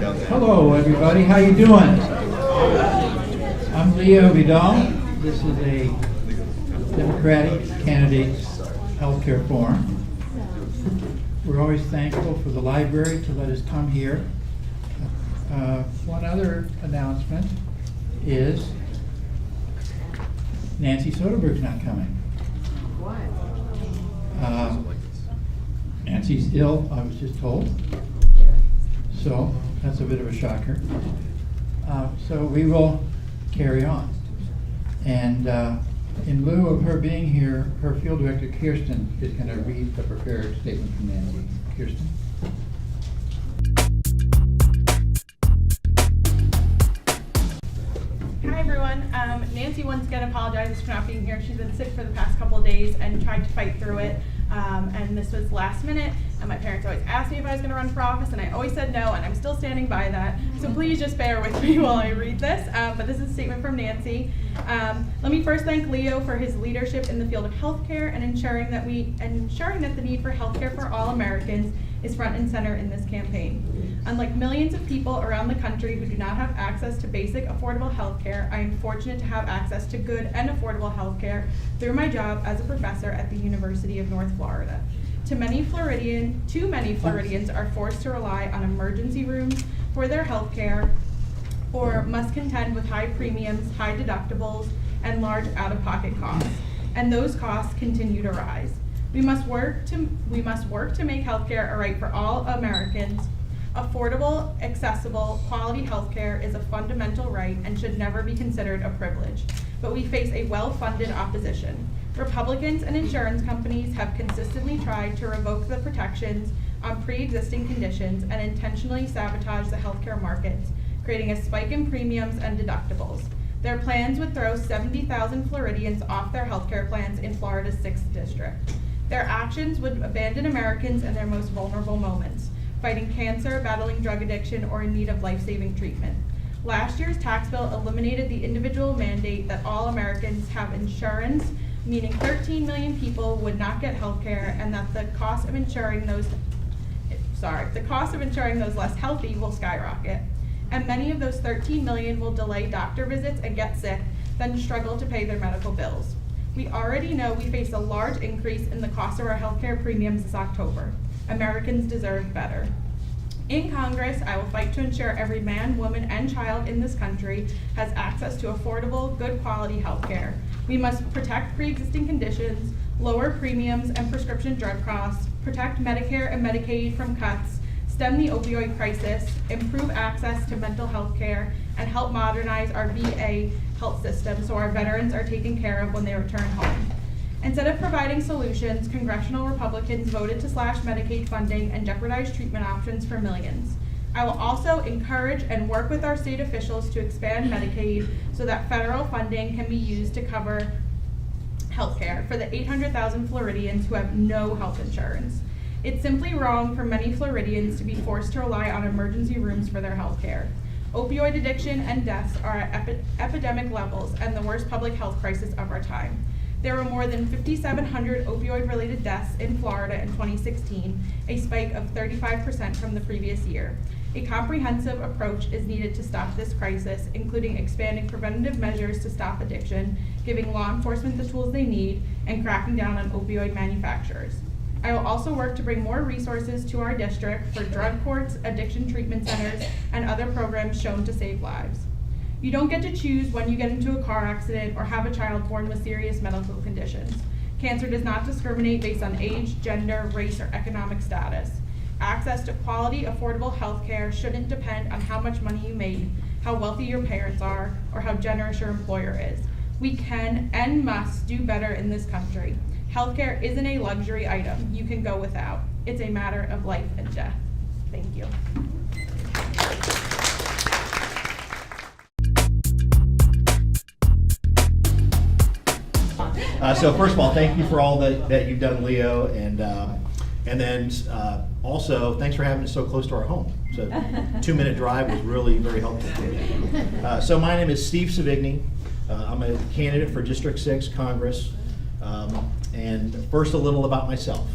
Hello, everybody. How you doing? I'm Leo Vidal. This is a Democratic Candidates Healthcare Forum. We're always thankful for the library to let us come here. One other announcement is Nancy Soderberg's not coming. Why? Nancy's ill, I was just told. So that's a bit of a shocker. So we will carry on. And in lieu of her being here, her field director, Kirsten, is going to read the prepared statement from Nancy. Kirsten. Hi everyone. Nancy once again apologizes for not being here. She's been sick for the past couple of days and tried to fight through it. And this was last minute, and my parents always asked me if I was going to run for office, and I always said no, and I'm still standing by that. So please just bear with me while I read this. But this is a statement from Nancy. Let me first thank Leo for his leadership in the field of healthcare and ensuring that the need for healthcare for all Americans is front and center in this campaign. Unlike millions of people around the country who do not have access to basic affordable health care, I am fortunate to have access to good and affordable health care through my job as a professor at the University of North Florida. Too many Floridians are forced to rely on emergency rooms for their health care or must contend with high premiums, high deductibles, and large out-of-pocket costs. And those costs continue to rise. We must work to make healthcare a right for all Americans. Affordable, accessible, quality healthcare is a fundamental right and should never be considered a privilege. But we face a well-funded opposition. Republicans and insurance companies have consistently tried to revoke the protections on pre-existing conditions and intentionally sabotage the healthcare markets, creating a spike in premiums and deductibles. Their plans would throw 70,000 Floridians off their healthcare plans in Florida's 6th district. Their actions would abandon Americans in their most vulnerable moments, fighting cancer, battling drug addiction, or in need of life-saving treatment. Last year's tax bill eliminated the individual mandate that all Americans have insurance, meaning 13 million people would not get health care, and that the cost of insuring those less healthy will skyrocket. And many of those 13 million will delay doctor visits and get sick, then struggle to pay their medical bills. We already know we face a large increase in the cost of our healthcare premiums this October. Americans deserve better. In Congress, I will fight to ensure every man, woman, and child in this country has access to affordable, good quality health care. We must protect pre-existing conditions, lower premiums and prescription drug costs, protect Medicare and Medicaid from cuts, stem the opioid crisis, improve access to mental health care, and help modernize our VA health system so our veterans are taken care of when they return home. Instead of providing solutions, congressional Republicans voted to slash Medicaid funding and jeopardize treatment options for millions. I will also encourage and work with our state officials to expand Medicaid so that federal funding can be used to cover health care for the 800,000 Floridians who have no health insurance. It's simply wrong for many Floridians to be forced to rely on emergency rooms for their health care. Opioid addiction and deaths are at epidemic levels and the worst public health crisis of our time. There were more than 5,700 opioid-related deaths in Florida in 2016, a spike of 35% from the previous year. A comprehensive approach is needed to stop this crisis, including expanding preventative measures to stop addiction, giving law enforcement the tools they need, and cracking down on opioid manufacturers. I will also work to bring more resources to our district for drug courts, addiction treatment centers, and other programs shown to save lives. You don't get to choose when you get into a car accident or have a child born with serious medical conditions. Cancer does not discriminate based on age, gender, race, or economic status. Access to quality, affordable health care shouldn't depend on how much money you made, how wealthy your parents are, or how generous your employer is. We can and must do better in this country. Healthcare isn't a luxury item you can go without. It's a matter of life and death. Thank you. So first of all, thank you for all that you've done, Leo, and then also thanks for having us so close to our home. So 2-minute drive was really very helpful for me. So my name is Steve Savigny. I'm a candidate for District 6 Congress. And first, a little about myself.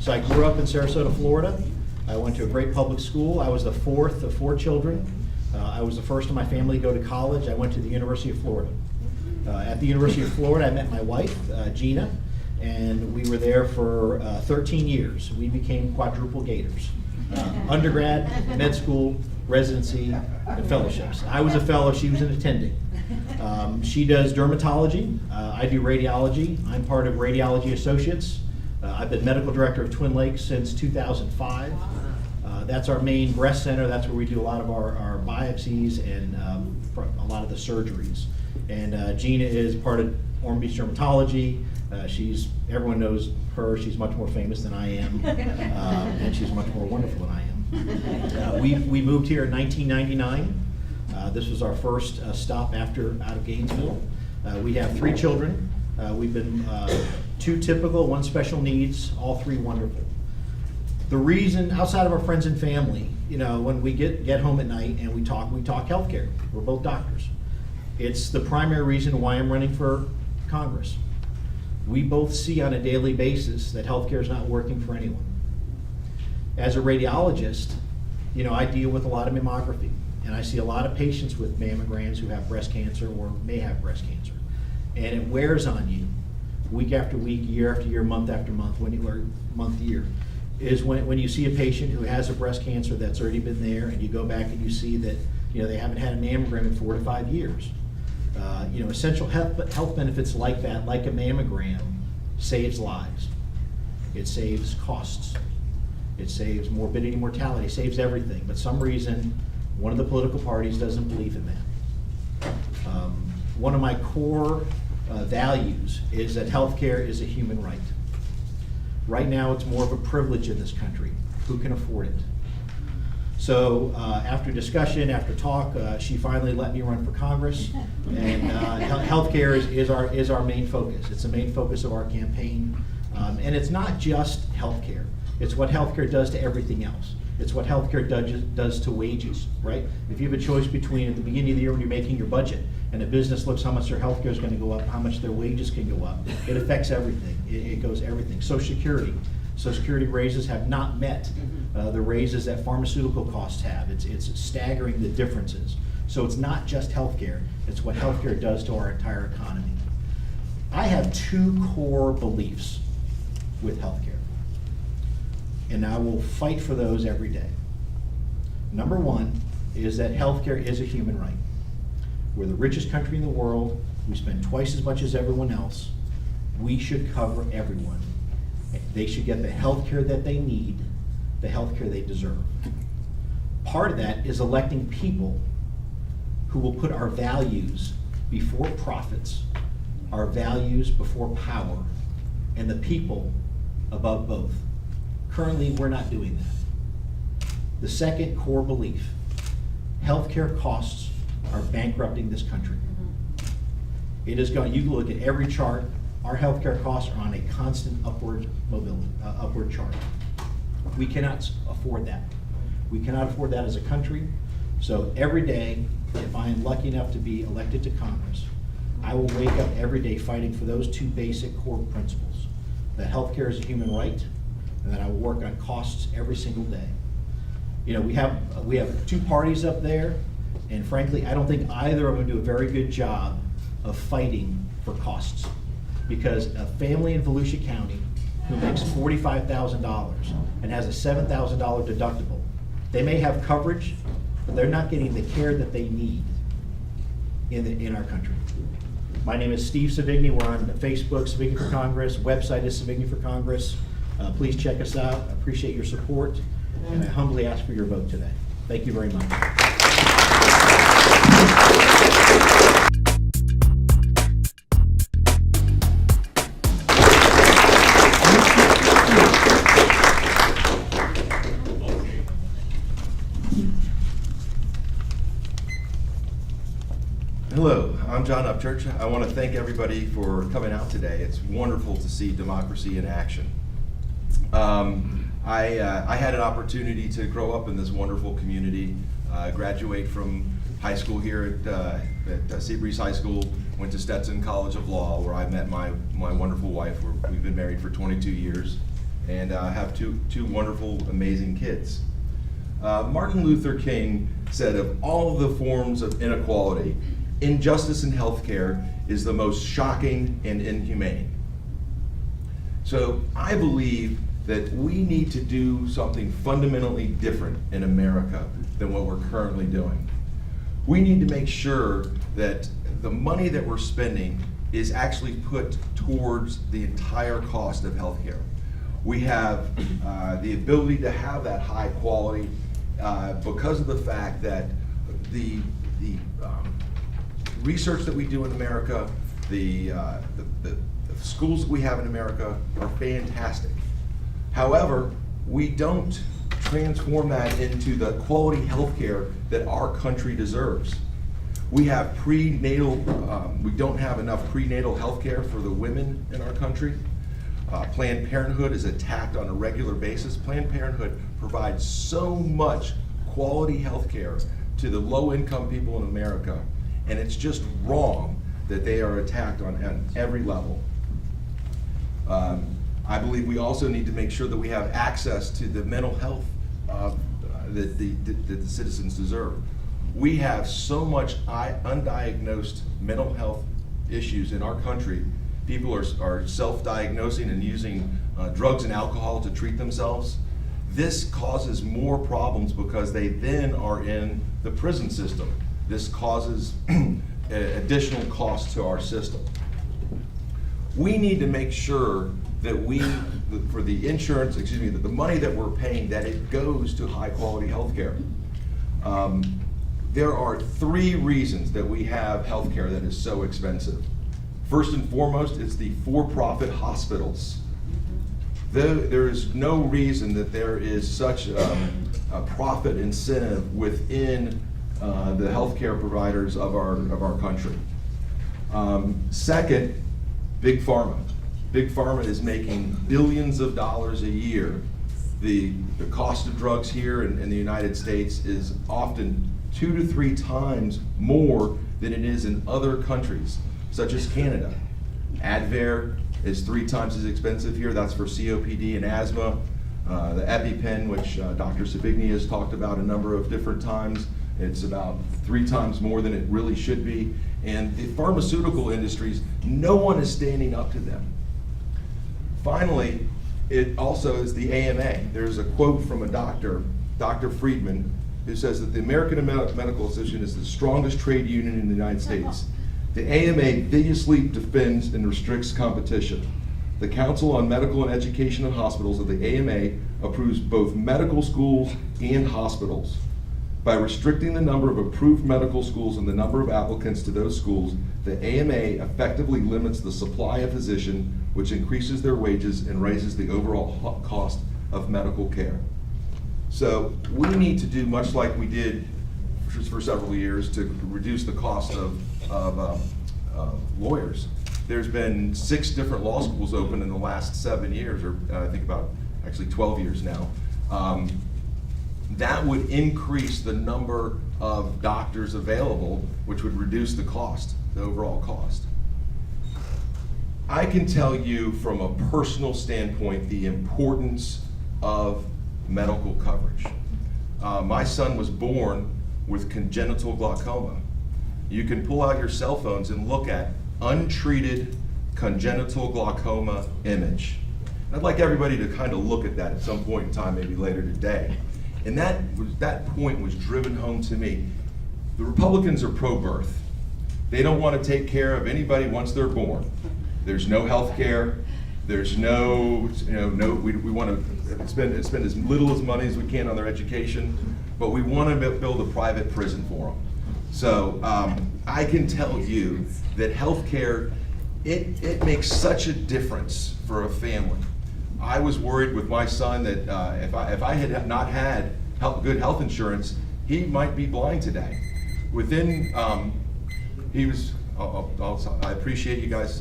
So I grew up in Sarasota, Florida. I went to a great public school. I was the fourth of 4 children. I was the first in my family to go to college. I went to the University of Florida. At the University of Florida, I met my wife, Gina, and we were there for 13 years. We became quadruple gators. Undergrad, med school, residency, and fellowships. I was a fellow, she was an attending. She does dermatology, I do radiology. I'm part of Radiology Associates. I've been medical director of Twin Lakes since 2005. That's our main breast center. That's where we do a lot of our biopsies and a lot of the surgeries. And Gina is part of Ormond Beach Dermatology. Everyone knows her. She's much more famous than I am, and she's much more wonderful than I am. We moved here in 1999. This was our first stop out of Gainesville. We have 3 children. We've been 2 typical, 1 special needs, all 3 wonderful. The reason, outside of our friends and family, when we get home at night and we talk healthcare. We're both doctors. It's the primary reason why I'm running for Congress. We both see on a daily basis that healthcare is not working for anyone. As a radiologist, I deal with a lot of mammography, and I see a lot of patients with mammograms who have breast cancer or may have breast cancer. And it wears on you week after week, year after year, month after month, month to year, is when you see a patient who has a breast cancer that's already been there, and you go back and you see that they haven't had a mammogram in 4 to 5 years. Essential health benefits like that, like a mammogram, saves lives. It saves costs. It saves morbidity, mortality, saves everything. But some reason, one of the political parties doesn't believe in that. One of my core values is that healthcare is a human right. Right now, it's more of a privilege in this country. Who can afford it? So after discussion, after talk, she finally let me run for Congress. And healthcare is our main focus. It's the main focus of our campaign. And it's not just healthcare. It's what healthcare does to everything else. It's what healthcare does to wages, right? If you have a choice between at the beginning of the year when you're making your budget and a business looks how much their healthcare is going to go up, how much their wages can go up, it affects everything. It goes everything. Social Security. Social Security raises have not met the raises that pharmaceutical costs have. It's staggering the differences. So it's not just healthcare, it's what healthcare does to our entire economy. I have 2 core beliefs with healthcare, and I will fight for those every day. Number 1 is that healthcare is a human right. We're the richest country in the world. We spend twice as much as everyone else. We should cover everyone. They should get the healthcare that they need, the healthcare they deserve. Part of that is electing people who will put our values before profits, our values before power, and the people above both. Currently, we're not doing that. The second core belief, healthcare costs are bankrupting this country. It is going, you can look at every chart, our healthcare costs are on a constant upward chart. We cannot afford that. We cannot afford that as a country. So every day, if I am lucky enough to be elected to Congress, I will wake up every day fighting for those 2 basic core principles. That healthcare is a human right, and that I will work on costs every single day. We have 2 parties up there, and frankly, I don't think either of them do a very good job of fighting for costs. Because a family in Volusia County who makes $45,000 and has a $7,000 deductible, they may have coverage, but they're not getting the care that they need in our country. My name is Steve Savigny. We're on Facebook, Savigny for Congress. Website is Savigny for Congress. Please check us out. I appreciate your support, and I humbly ask for your vote today. Thank you very much. Hello, I'm John Upchurch. I want to thank everybody for coming out today. It's wonderful to see democracy in action. I had an opportunity to grow up in this wonderful community, graduate from high school here at Seabreeze High School, went to Stetson College of Law, where I met my wonderful wife. We've been married for 22 years, and have two wonderful, amazing kids. Martin Luther King said, of all the forms of inequality, injustice in healthcare is the most shocking and inhumane. So I believe that we need to do something fundamentally different in America than what we're currently doing. We need to make sure that the money that we're spending is actually put towards the entire cost of healthcare. We have the ability to have that high quality because of the fact that the research that we do in America, the schools that we have in America are fantastic. However, we don't transform that into the quality healthcare that our country deserves. We have prenatal, we don't have enough prenatal healthcare for the women in our country. Planned Parenthood is attacked on a regular basis. Planned Parenthood provides so much quality healthcare to the low-income people in America, and it's just wrong that they are attacked on every level. I believe we also need to make sure that we have access to the mental health that the citizens deserve. We have so much undiagnosed mental health issues in our country. People are self-diagnosing and using drugs and alcohol to treat themselves. This causes more problems because they then are in the prison system. This causes additional costs to our system. We need to make sure that for the insurance, that the money that we're paying, that it goes to high quality healthcare. There are 3 reasons that we have healthcare that is so expensive. First and foremost, it's the for-profit hospitals. There is no reason that there is such a profit incentive within the healthcare providers of our country. Second, Big Pharma. Big Pharma is making billions of dollars a year. The cost of drugs here in the United States is often 2 to 3 times more than it is in other countries, such as Canada. Advair is 3 times as expensive here. That's for COPD and asthma. The EpiPen, which Dr. Savigny has talked about a number of different times, it's about 3 times more than it really should be. And the pharmaceutical industries, no one is standing up to them. Finally, it also is the AMA. There's a quote from a doctor, Dr. Friedman, who says that the American Medical Association is the strongest trade union in the United States. The AMA vigorously defends and restricts competition. The Council on Medical and Education in Hospitals of the AMA approves both medical schools and hospitals. By restricting the number of approved medical schools and the number of applicants to those schools, the AMA effectively limits the supply of physicians, which increases their wages and raises the overall cost of medical care. So we need to do much like we did for several years to reduce the cost of lawyers. There's been 6 different law schools open in the last 7 years, or I think about actually 12 years now. That would increase the number of doctors available, which would reduce the cost, the overall cost. I can tell you from a personal standpoint the importance of medical coverage. My son was born with congenital glaucoma. You can pull out your cell phones and look at untreated congenital glaucoma image. I'd like everybody to kind of look at that at some point in time, maybe later today. And that point was driven home to me. The Republicans are pro-birth. They don't want to take care of anybody once they're born. There's no health care. There's no, we want to spend as little as money as we can on their education, but we want to build a private prison for them. So I can tell you that health care, it makes such a difference for a family. I was worried with my son that if I had not had good health insurance, he might be blind today. Within, he was, I appreciate you guys.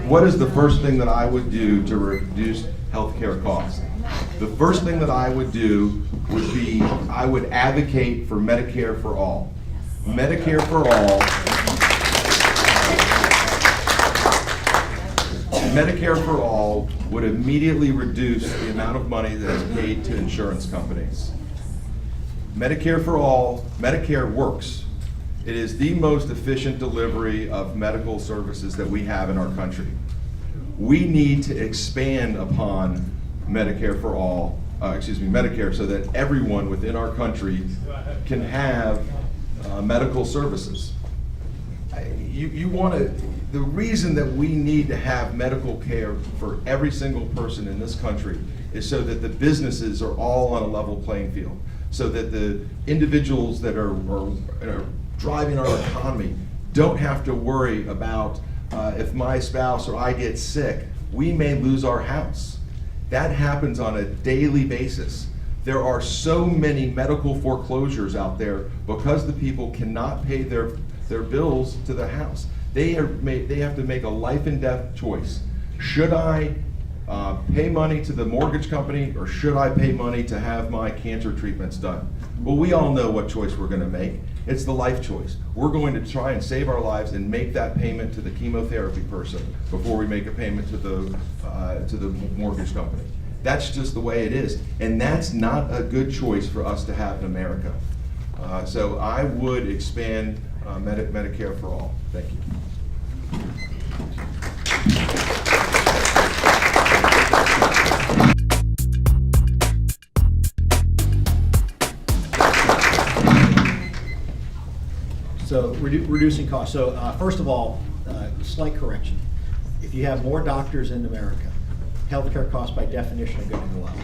What is the first thing that I would do to reduce healthcare costs? The first thing that I would do would be, I would advocate for Medicare for all. Medicare for all. Medicare for all would immediately reduce the amount of money that is paid to insurance companies. Medicare for all, Medicare works. It is the most efficient delivery of medical services that we have in our country. We need to expand upon Medicare for all, Medicare, so that everyone within our country can have medical services. The reason that we need to have medical care for every single person in this country is so that the businesses are all on a level playing field, so that the individuals that are driving our economy don't have to worry about if my spouse or I get sick, we may lose our house. That happens on a daily basis. There are so many medical foreclosures out there because the people cannot pay their bills to the house. They have to make a life and death choice. Should I pay money to the mortgage company, or should I pay money to have my cancer treatments done? Well, we all know what choice we're going to make. It's the life choice. We're going to try and save our lives and make that payment to the chemotherapy person before we make a payment to the mortgage company. That's just the way it is, and that's not a good choice for us to have in America. So I would expand Medicare for all. Thank you. So reducing costs. So first of all, slight correction. If you have more doctors in America, healthcare costs by definition are going to go up.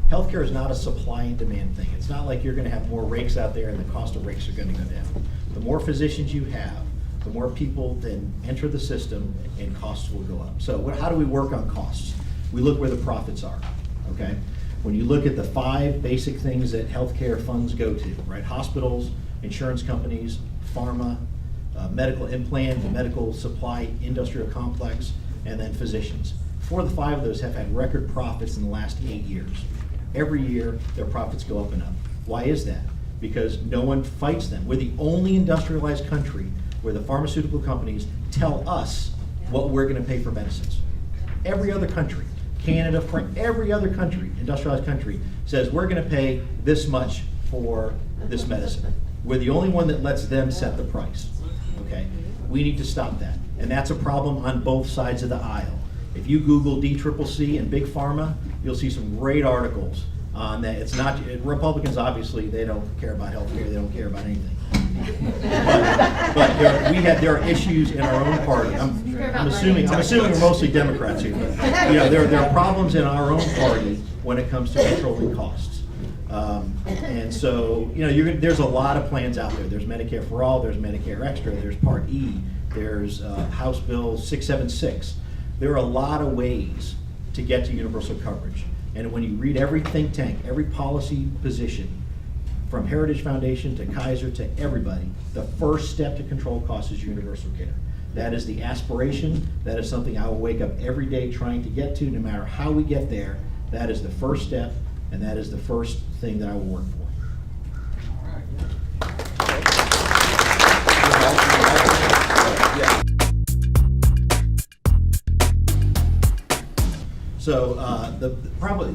Healthcare is not a supply and demand thing. It's not like you're going to have more rakes out there and the cost of rakes are going to go down. The more physicians you have, the more people then enter the system and costs will go up. So how do we work on costs? We look where the profits are, okay? When you look at the 5 basic things that healthcare funds go to, right? Hospitals, insurance companies, pharma, medical implant, the medical supply industrial complex, and then physicians. 4 of the 5 of those have had record profits in the last 8 years. Every year, their profits go up and up. Why is that? Because no one fights them. We're the only industrialized country where the pharmaceutical companies tell us what we're going to pay for medicines. Every other country, Canada, France, every other country, industrialized country, says we're going to pay this much for this medicine. We're the only one that lets them set the price. Okay? We need to stop that. And that's a problem on both sides of the aisle. If you Google DCCC and Big Pharma, you'll see some great articles on that. It's not, Republicans obviously, they don't care about healthcare, they don't care about anything. but there are issues in our own party. I'm assuming we're mostly Democrats here. But, there are problems in our own party when it comes to controlling costs. And so, there's a lot of plans out there. There's Medicare for All, there's Medicare Extra, there's Part E, there's House Bill 676. There are a lot of ways to get to universal coverage. And when you read every think tank, every policy position, from Heritage Foundation to Kaiser to everybody, the first step to control costs is universal care. That is the aspiration. That is something I will wake up every day trying to get to, no matter how we get there. That is the first step, and that is the first thing that I will work for. So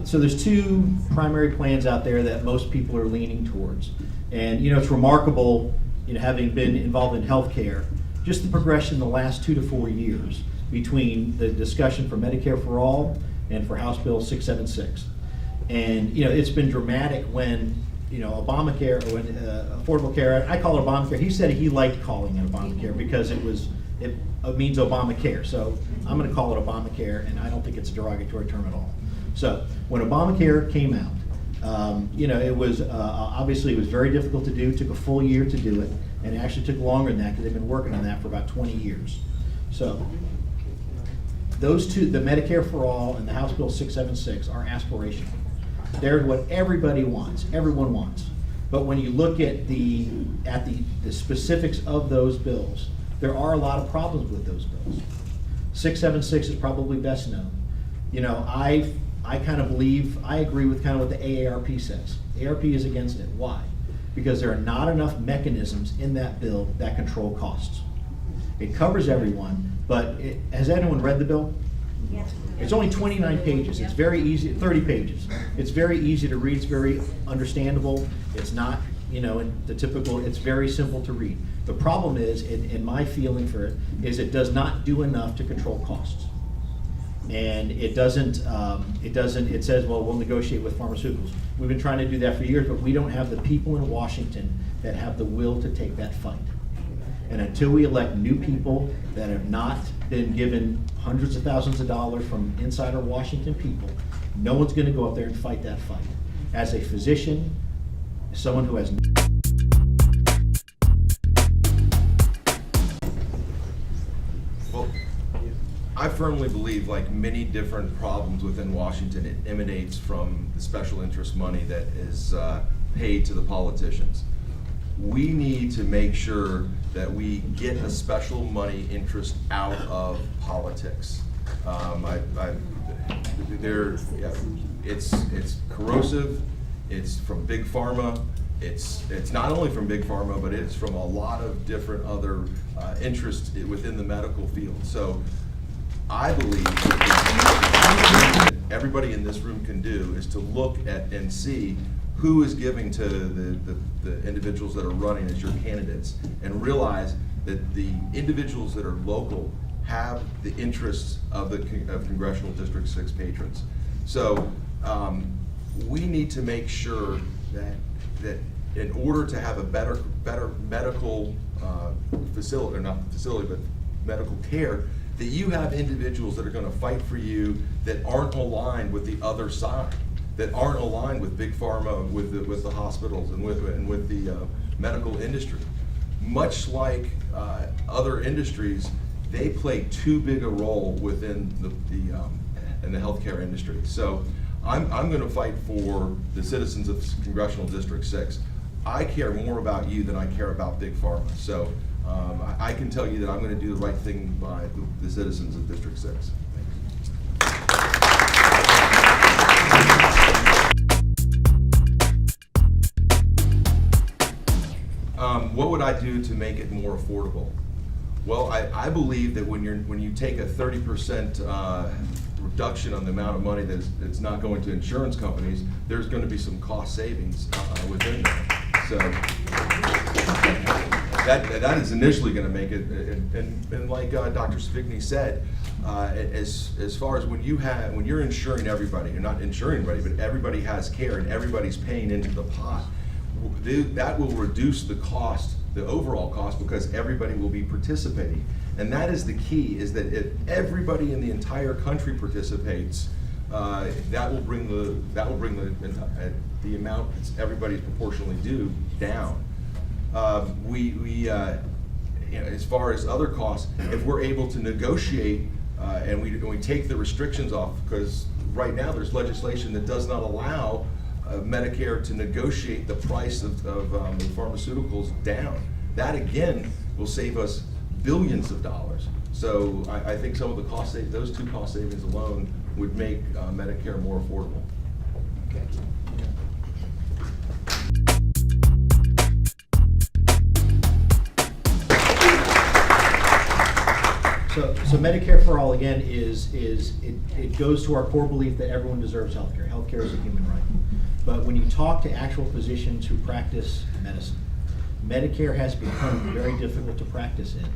so there's 2 primary plans out there that most people are leaning towards, and it's remarkable, having been involved in healthcare, just the progression in the last 2 to 4 years between the discussion for Medicare for All and for House Bill 676, and it's been dramatic when Obamacare, or when Affordable Care, I call it Obamacare. He said he liked calling it Obamacare because it means Obamacare. So I'm going to call it Obamacare, and I don't think it's a derogatory term at all. So when Obamacare came out, it was obviously it was very difficult to do. It took a full year to do it, and it actually took longer than that because they've been working on that for about 20 years. So those 2, the Medicare for All and the House Bill 676, are aspirational. They're what everybody wants, everyone wants. But when you look at the specifics of those bills, there are a lot of problems with those bills. 676 is probably best known. I kind of believe, I agree with kind of what the AARP says. AARP is against it. Why? Because there are not enough mechanisms in that bill that control costs. It covers everyone, but has anyone read the bill? Yes. It's only 29 pages. It's very easy, 30 pages. It's very easy to read. It's very understandable. It's not, the typical, it's very simple to read. The problem is, in my feeling for it, is it does not do enough to control costs. And it says, well, we'll negotiate with pharmaceuticals. We've been trying to do that for years, but we don't have the people in Washington that have the will to take that fight. And until we elect new people that have not been given hundreds of thousands of dollars from insider Washington people, no one's gonna go up there and fight that fight. As a physician, someone who has Well, I firmly believe, like many different problems within Washington, it emanates from the special interest money that is paid to the politicians. We need to make sure that we get the special money interest out of politics. It's corrosive. It's from big pharma. It's not only from big pharma, but it's from a lot of different other interests within the medical field. So I believe that everybody in this room can do is to look at and see who is giving to the individuals that are running as your candidates, and realize that the individuals that are local have the interests of Congressional District 6 patrons. So we need to make sure that in order to have a better medical facility, or not facility, but medical care, that you have individuals that are going to fight for you that aren't aligned with the other side, that aren't aligned with big pharma, with the hospitals, and with the medical industry. Much like other industries, they play too big a role within in the healthcare industry. So I'm going to fight for the citizens of Congressional District 6. I care more about you than I care about big pharma. So I can tell you that I'm going to do the right thing by the citizens of District 6. What would I do to make it more affordable? Well, I believe that when you take a 30% reduction on the amount of money that's not going to insurance companies, there's going to be some cost savings within that. So that is initially going to make it, and like Dr. Spigny said, as far as when you're insuring everybody, you're not insuring everybody, but everybody has care and everybody's paying into the pot. That will reduce the cost, the overall cost, because everybody will be participating. And that is the key, is that if everybody in the entire country participates, that will bring the amount that everybody's proportionally due down. As far as other costs, if we're able to negotiate and we take the restrictions off, because right now there's legislation that does not allow Medicare to negotiate the price of the pharmaceuticals down. That again will save us billions of dollars. So I think some of the those two cost savings alone would make Medicare more affordable. Okay. So Medicare for all, again, it goes to our core belief that everyone deserves healthcare. Healthcare is a human right. But when you talk to actual physicians who practice medicine, Medicare has become very difficult to practice in.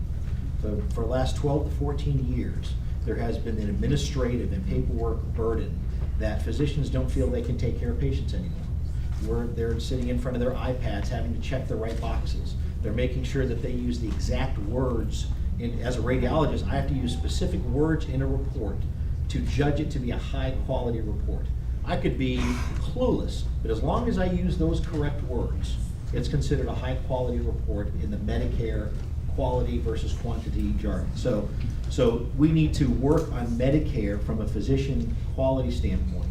For the last 12 to 14 years, there has been an administrative and paperwork burden that physicians don't feel they can take care of patients anymore. They're sitting in front of their iPads having to check the right boxes. They're making sure that they use the exact words. As a radiologist, I have to use specific words in a report to judge it to be a high quality report. I could be clueless, but as long as I use those correct words, it's considered a high quality report in the Medicare quality versus quantity jargon. So we need to work on Medicare from a physician quality standpoint.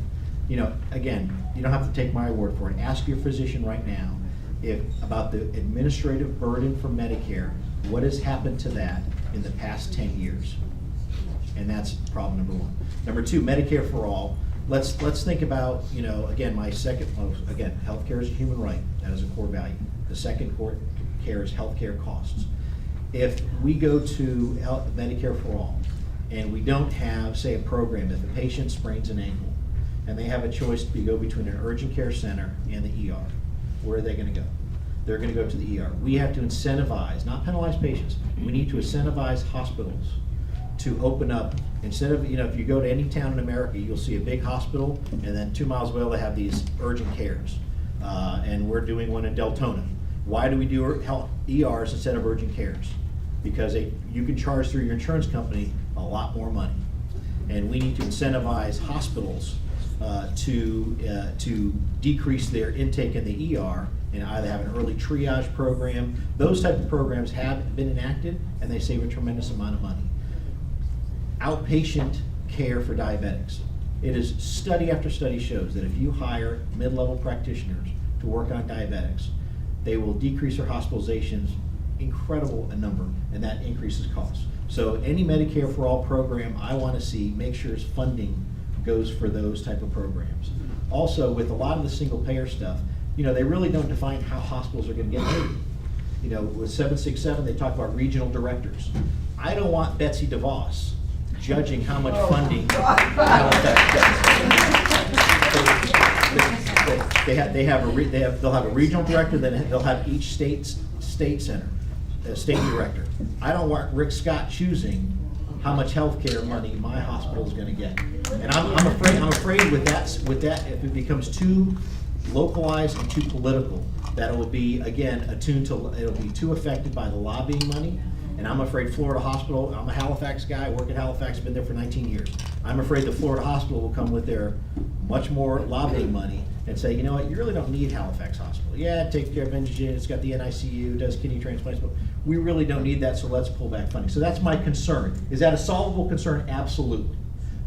Again, you don't have to take my word for it. Ask your physician right now about the administrative burden for Medicare. What has happened to that in the past 10 years? And that's problem number one. Number two, Medicare for all. let's think about, again, again, healthcare is a human right. That is a core value. The second core care is healthcare costs. If we go to Medicare for All and we don't have, say, a program, if a patient sprains an ankle and they have a choice to go between an urgent care center and the ER, where are they going to go? They're going to go to the ER. We have to incentivize, not penalize patients. We need to incentivize hospitals to open up. Instead of, if you go to any town in America, you'll see a big hospital, and then 2 miles away they have these urgent cares. And we're doing one in Deltona. Why do we do ERs instead of urgent cares? Because you can charge through your insurance company a lot more money. And we need to incentivize hospitals to decrease their intake in the ER and either have an early triage program. Those type of programs have been enacted, and they save a tremendous amount of money. Outpatient care for diabetics. It is study after study shows that if you hire mid-level practitioners to work on diabetics, they will decrease their hospitalizations incredible a number, and that increases costs. So any Medicare for All program I want to see, make sure its funding goes for those type of programs. Also, with a lot of the single payer stuff, they really don't define how hospitals are going to get paid. With 767, they talk about regional directors. I don't want Betsy DeVos judging how much funding. They'll have a regional director, then they'll have each state center, a state director. I don't want Rick Scott choosing how much healthcare money my hospital is going to get. And I'm afraid with that, if it becomes too localized and too political, that it will be, again, it'll be too affected by the lobbying money. And I'm afraid Florida Hospital, I'm a Halifax guy, I work at Halifax, been there for 19 years. I'm afraid the Florida Hospital will come with their much more lobbying money and say, you know what, you really don't need Halifax Hospital. Yeah, it takes care of indigent, it's got the NICU, does kidney transplants, but we really don't need that, so let's pull back funding. So that's my concern. Is that a solvable concern? Absolutely.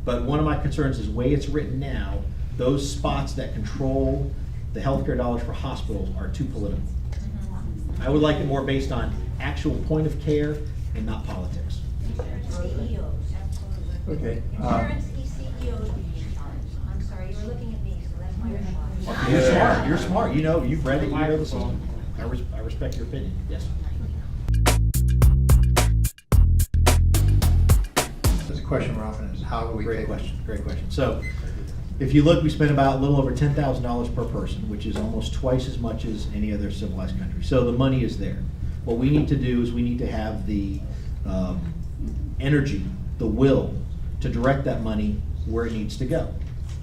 But one of my concerns is the way it's written now, those spots that control the healthcare dollars for hospitals are too political. I would like it more based on actual point of care and not politics. CEOs, absolutely. Okay. Insurance CEOs. I'm sorry, you were looking at me, so that's my response. You're smart. You're smart. You've read it. You know the system. I respect your opinion. Yes. This question we're often is, how do we Great pay? question. Great question. So, if you look, we spend about a little over $10,000 per person, which is almost twice as much as any other civilized country. So the money is there. What we need to do is we need to have the energy, the will to direct that money where it needs to go,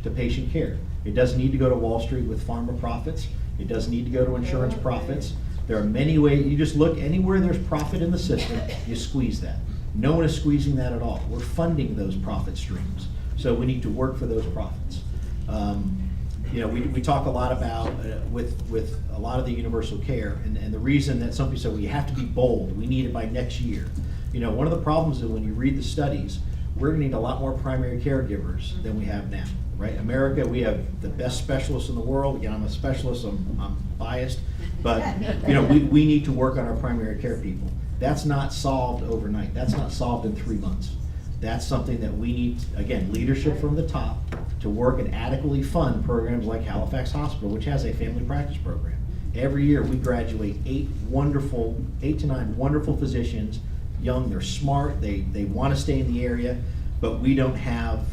to patient care. It doesn't need to go to Wall Street with pharma profits. It doesn't need to go to insurance profits. There are many ways. You just look anywhere there's profit in the system, you squeeze that. No one is squeezing that at all. We're funding those profit streams. So we need to work for those profits. We talk a lot about, with a lot of the universal care, and the reason that some people say, well, you have to be bold, we need it by next year. One of the problems is when you read the studies, we're gonna need a lot more primary caregivers than we have now, right? America, we have the best specialists in the world. Again, I'm a specialist, I'm biased, but we need to work on our primary care people. That's not solved overnight. That's not solved in 3 months. That's something that we need, again, leadership from the top to work and adequately fund programs like Halifax Hospital, which has a family practice program. Every year we graduate 8 to 9 wonderful physicians, young, they're smart, they want to stay in the area, but we don't have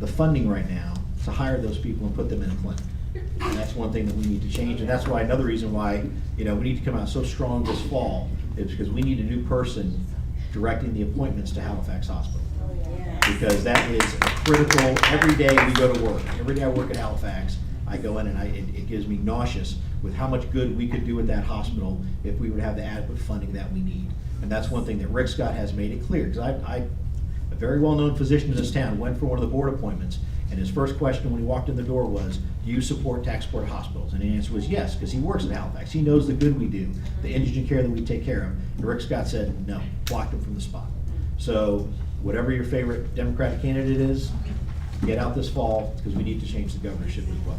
the funding right now to hire those people and put them in a clinic. And that's one thing that we need to change, and that's why another reason why we need to come out so strong this fall is because we need a new person directing the appointments to Halifax Hospital. Because that is a critical, every day we go to work, every day I work at Halifax, I go in and it gives me nauseous with how much good we could do at that hospital if we would have the adequate funding that we need. And that's one thing that Rick Scott has made it clear, because a very well-known physician in this town went for one of the board appointments, and his first question when he walked in the door was, do you support tax-supported hospitals? And the answer was yes, because he works at Halifax. He knows the good we do, the indigent care that we take care of. And Rick Scott said, no, blocked him from the spot. So whatever your favorite Democratic candidate is, get out this fall, because we need to change the governorship as well.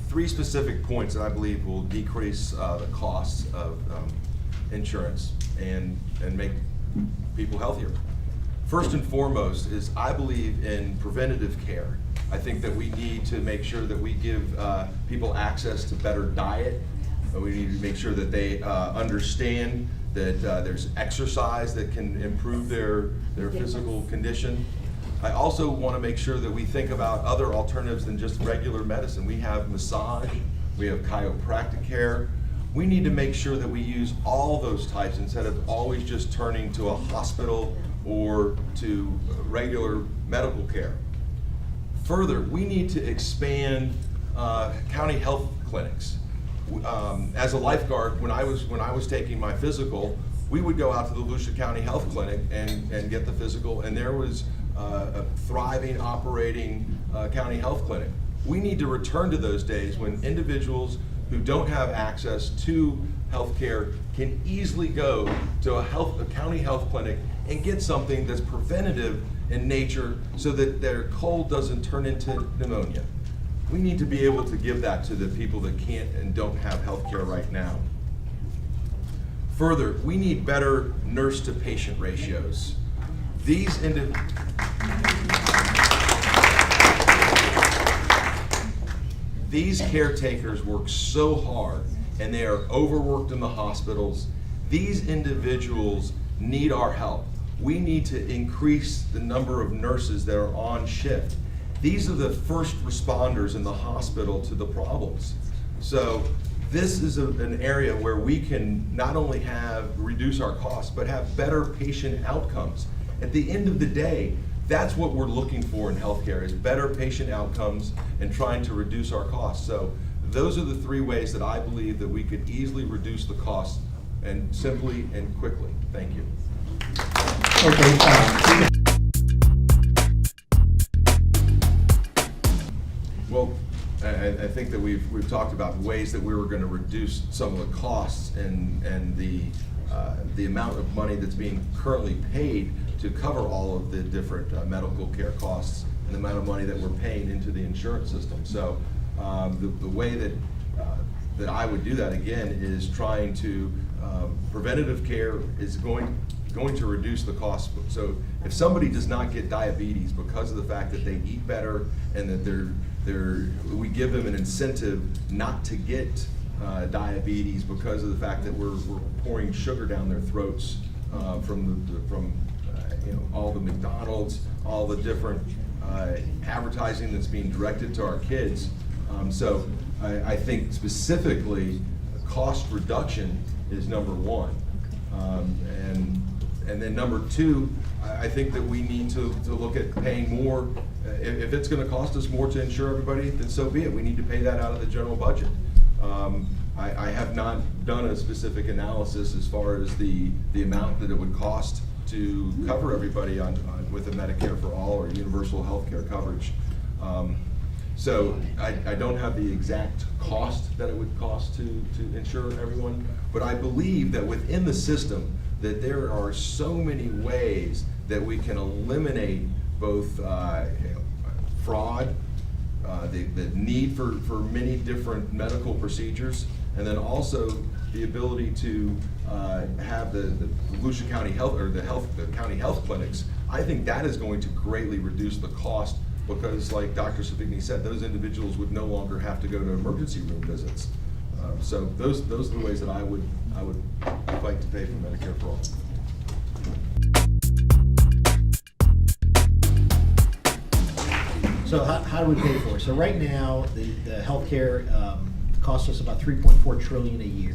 Three specific points that I believe will decrease the costs of insurance and make people healthier. First and foremost is I believe in preventative care. I think that we need to make sure that we give people access to better diet. We need to make sure that they understand that there's exercise that can improve their physical condition. I also want to make sure that we think about other alternatives than just regular medicine. We have massage, we have chiropractic care. We need to make sure that we use all those types instead of always just turning to a hospital or to regular medical care. Further, we need to expand county health clinics. As a lifeguard, when I was taking my physical, we would go out to the Volusia County Health Clinic and get the physical, and there was a thriving, operating county health clinic. We need to return to those days when individuals who don't have access to health care can easily go to a county health clinic and get something that's preventative in nature so that their cold doesn't turn into pneumonia. We need to be able to give that to the people that can't and don't have health care right now. Further, we need better nurse-to-patient ratios. These caretakers work so hard and they are overworked in the hospitals. These individuals need our help. We need to increase the number of nurses that are on shift. These are the first responders in the hospital to the problems. So this is an area where we can not only reduce our costs, but have better patient outcomes. At the end of the day, that's what we're looking for in healthcare, is better patient outcomes and trying to reduce our costs. So those are the three ways that I believe that we could easily reduce the costs, and simply and quickly. Thank you. Okay, Well, I think that we've talked about ways that we were going to reduce some of the costs and the amount of money that's being currently paid to cover all of the different medical care costs and the amount of money that we're paying into the insurance system. So the way that I would do that again is trying to preventative care is going to reduce the cost. So if somebody does not get diabetes because of the fact that they eat better and that we give them an incentive not to get diabetes because of the fact that we're pouring sugar down their throats from all the McDonald's, all the different advertising that's being directed to our kids. So I think specifically cost reduction is number one. And then number two, I think that we need to look at paying more. If it's going to cost us more to insure everybody, then so be it. We need to pay that out of the general budget. I have not done a specific analysis as far as the amount that it would cost to cover everybody with a Medicare for All or universal health care coverage. So I don't have the exact cost that it would cost to insure everyone, but I believe that within the system that there are so many ways that we can eliminate both fraud, the need for many different medical procedures, and then also the ability to have the Volusia County Health or the county health clinics. I think that is going to greatly reduce the cost because, like Dr. Savigny said, those individuals would no longer have to go to emergency room visits. So those are the ways that I would like to pay for Medicare for All. So how do we pay for it? So right now, the healthcare costs us about $3.4 trillion a year.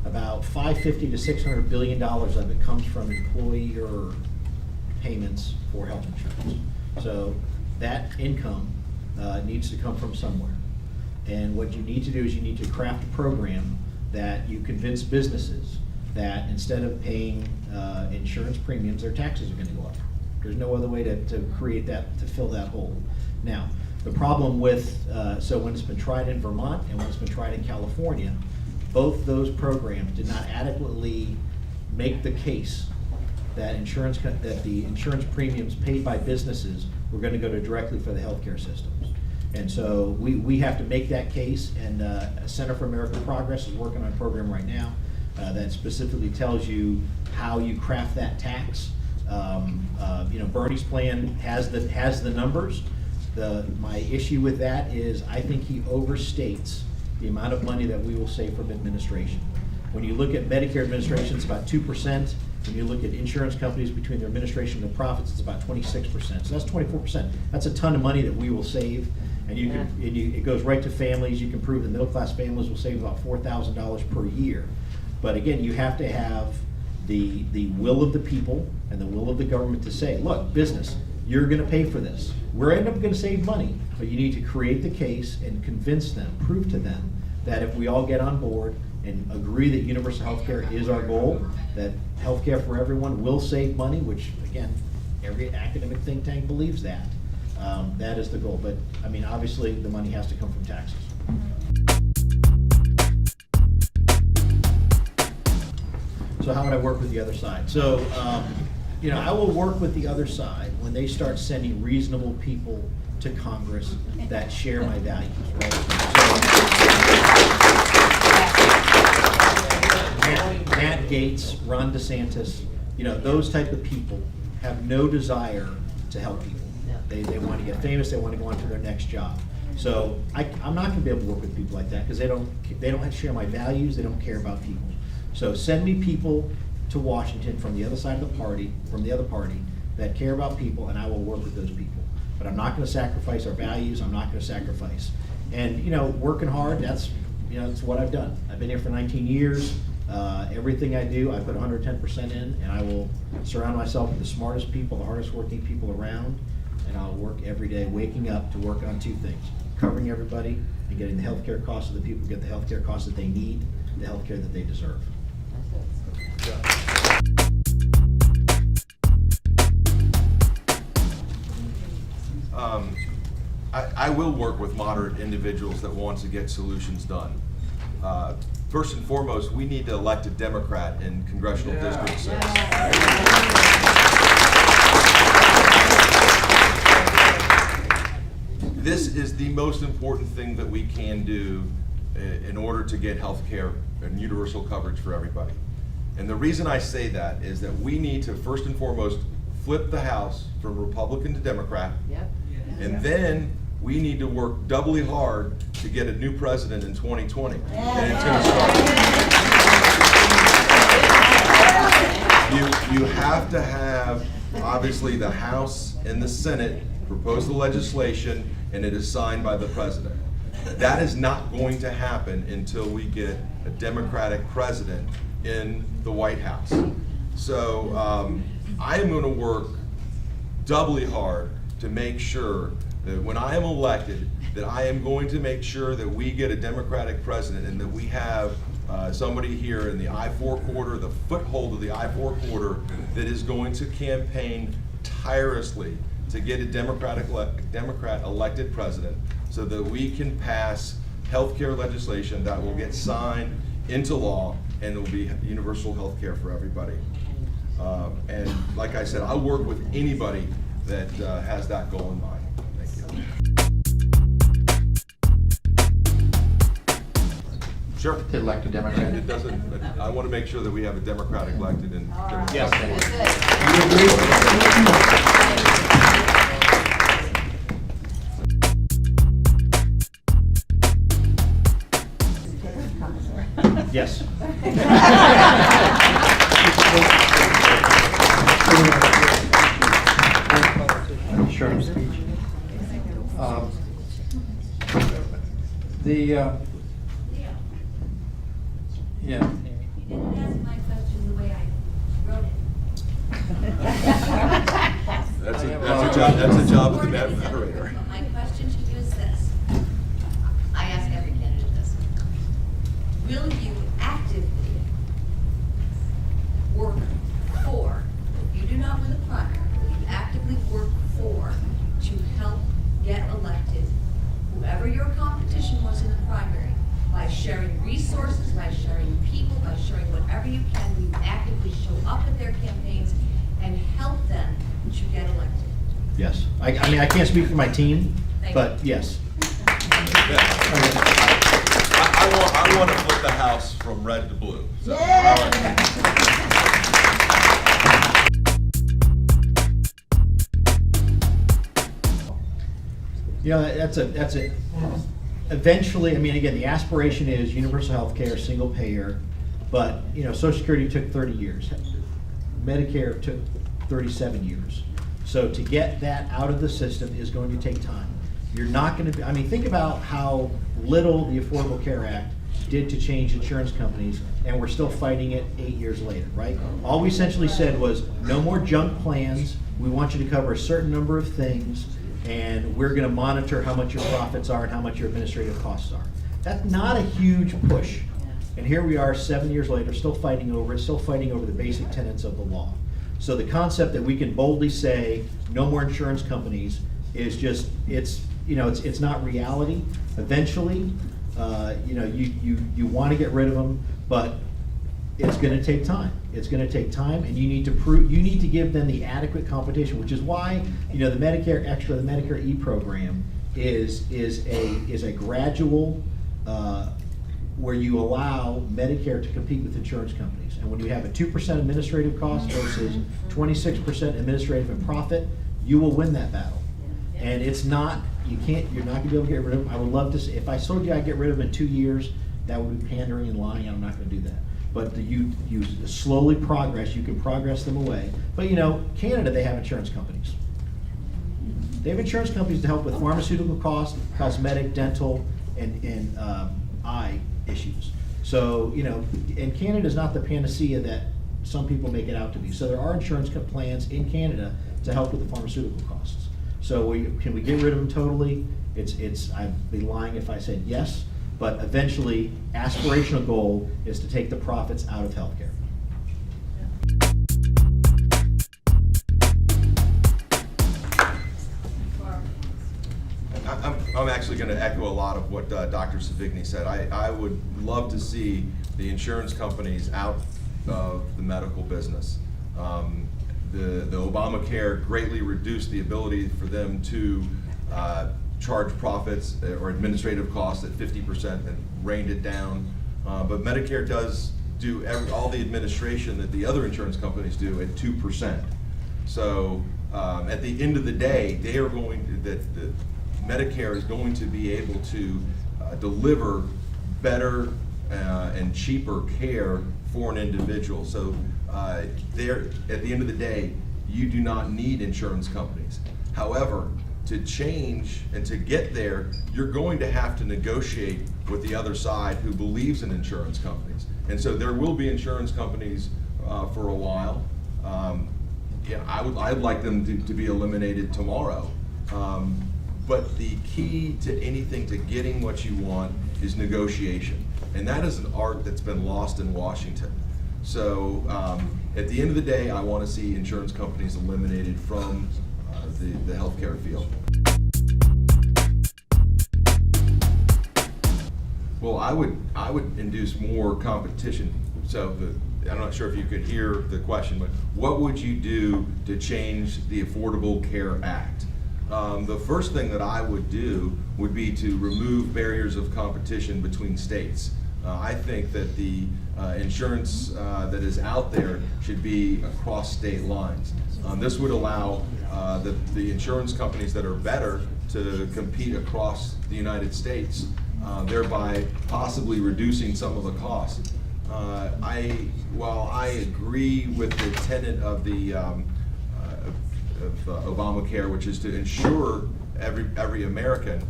About $550 to $600 billion of it comes from employer payments for health insurance. So that income needs to come from somewhere. And what you need to do is you need to craft a program that you convince businesses that instead of paying insurance premiums, their taxes are going to go up. There's no other way to create that, to fill that hole. Now, the problem with, so when it's been tried in Vermont and when it's been tried in California, both those programs did not adequately make the case that the insurance premiums paid by businesses were going to go directly for the healthcare systems. And so we have to make that case, and Center for American Progress is working on a program right now that specifically tells you how you craft that tax. Bernie's plan has the numbers. My issue with that is I think he overstates the amount of money that we will save from administration. When you look at Medicare administration, it's about 2%. When you look at insurance companies, between their administration and the profits, it's about 26%. So that's 24%. That's a ton of money that we will save. And it goes right to families. You can prove that middle-class families will save about $4,000 per year. But again, you have to have the will of the people and the will of the government to say, look, business, you're going to pay for this. We're going to save money, but you need to create the case and convince them, prove to them that if we all get on board and agree that universal health care is our goal, that health care for everyone will save money, which again, every academic think tank believes that. That is the goal. But I mean, obviously the money has to come from taxes. So how would I work with the other side? So, I will work with the other side when they start sending reasonable people to Congress that share my values, right? So, Matt Gaetz, Ron DeSantis, those type of people have no desire to help people. They want to get famous, they want to go on to their next job. So I'm not going to be able to work with people like that because they don't share my values, they don't care about people. So send me people to Washington from the other side of the party, from the other party, that care about people, and I will work with those people. But I'm not going to sacrifice our values, I'm not going to sacrifice. And, working hard, that's what I've done. I've been here for 19 years. Everything I do, I put 110% in, and I will surround myself with the smartest people, the hardest working people around, and I'll work every day, waking up to work on two things: covering everybody and getting the healthcare costs of the people get the healthcare costs that they need, the healthcare that they deserve. I will work with moderate individuals that want to get solutions done. First and foremost, we need to elect a Democrat in Congressional District 6. This is the most important thing that we can do in order to get health care and universal coverage for everybody. And the reason I say that is that we need to first and foremost flip the House from Republican to Democrat. Yep. And then we need to work doubly hard to get a new president in 2020. And it's going to start. You have to have, obviously, the House and the Senate propose the legislation, and it is signed by the president. That is not going to happen until we get a Democratic president in the White House. So I am going to work doubly hard to make sure that when I am elected, that I am going to make sure that we get a Democratic president and that we have somebody here in the I-4 corridor, the foothold of the I-4 corridor, that is going to campaign tirelessly to get a Democrat elected president so that we can pass healthcare legislation that will get signed into law and it will be universal health care for everybody. And like I said, I'll work with anybody that has that goal in mind. Thank you. Sure. To elect a Democrat. It doesn't, I want to make sure that we have a Democratic elected in. Yes. Yes. Short speech. Yeah. You didn't ask my question the way I wrote it. That's a job of the moderator. My question to you is this. I ask every candidate this. Will you actively work for, if you do not win the primary, will you actively work for to help get elected whoever your competition was in the primary, by sharing resources, by sharing people, by sharing whatever you can, will you actively show up at their campaigns and help them to get elected? Yes. I mean, I can't speak for my team, Thank but you. yes. I I want to flip the house from red to blue. So, You know, eventually, I mean, again, the aspiration is universal health care, single payer, but, you know, Social Security took 30 years. Medicare took 37 years. So to get that out of the system is going to take time. You're not going to, I mean, think about how little the Affordable Care Act did to change insurance companies, and we're still fighting it 8 years later, right? All we essentially said was, no more junk plans, we want you to cover a certain number of things, and we're gonna monitor how much your profits are and how much your administrative costs are. That's not a huge push. And here we are 7 years later, still fighting over it, still fighting over the basic tenets of the law. So the concept that we can boldly say, no more insurance companies, is just, it's not reality. Eventually, you want to get rid of them, but it's going to take time. It's going to take time, and you need to give them the adequate competition, which is why, the Medicare Extra, the Medicare E program is a gradual, where you allow Medicare to compete with insurance companies. And when you have a 2% administrative cost versus 26% administrative and profit, you will win that battle. And you're not gonna be able to get rid of them. I would love to see, if I told you I'd get rid of them in 2 years, that would be pandering and lying, and I'm not gonna do that. But you slowly progress, you can progress them away. But Canada, they have insurance companies. They have insurance companies to help with pharmaceutical costs, cosmetic, dental, and eye issues. So, and Canada is not the panacea that some people make it out to be. So there are insurance plans in Canada to help with the pharmaceutical costs. So can we get rid of them totally? I'd be lying if I said yes, but eventually, aspirational goal is to take the profits out of healthcare. I'm actually going to echo a lot of what Dr. Savigny said. I would love to see the insurance companies out of the medical business. The Obamacare greatly reduced the ability for them to charge profits or administrative costs at 50% and reined it down. But Medicare does do all the administration that the other insurance companies do at 2%. So at the end of the day, they are Medicare is going to be able to deliver better and cheaper care for an individual. So at the end of the day, you do not need insurance companies. However, to change and to get there, you're going to have to negotiate with the other side who believes in insurance companies. And so there will be insurance companies for a while. I'd like them to be eliminated tomorrow. But the key to anything, to getting what you want, is negotiation. And that is an art that's been lost in Washington. So at the end of the day, I want to see insurance companies eliminated from the healthcare field. Well, I would induce more competition. So I'm not sure if you could hear the question, but what would you do to change the Affordable Care Act? The first thing that I would do would be to remove barriers of competition between states. I think that the insurance that is out there should be across state lines. This would allow the insurance companies that are better to compete across the United States, thereby possibly reducing some of the costs. While I agree with the tenet of the Obamacare, which is to insure every American,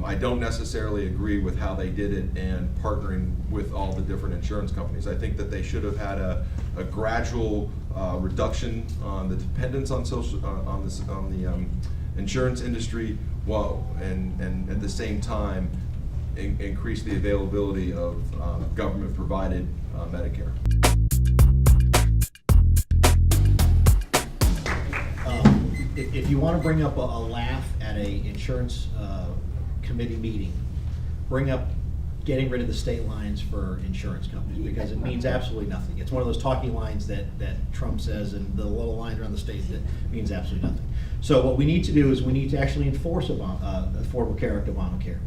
I don't necessarily agree with how they did it and partnering with all the different insurance companies. I think that they should have had a gradual reduction on the dependence on the insurance industry, and at the same time increase the availability of government-provided Medicare. If you want to bring up a laugh at a insurance committee meeting, bring up getting rid of the state lines for insurance companies, because it means absolutely nothing. It's one of those talking lines that Trump says, and the little lines around the state that means absolutely nothing. So what we need to do is we need to actually enforce Affordable Care Act, Obamacare.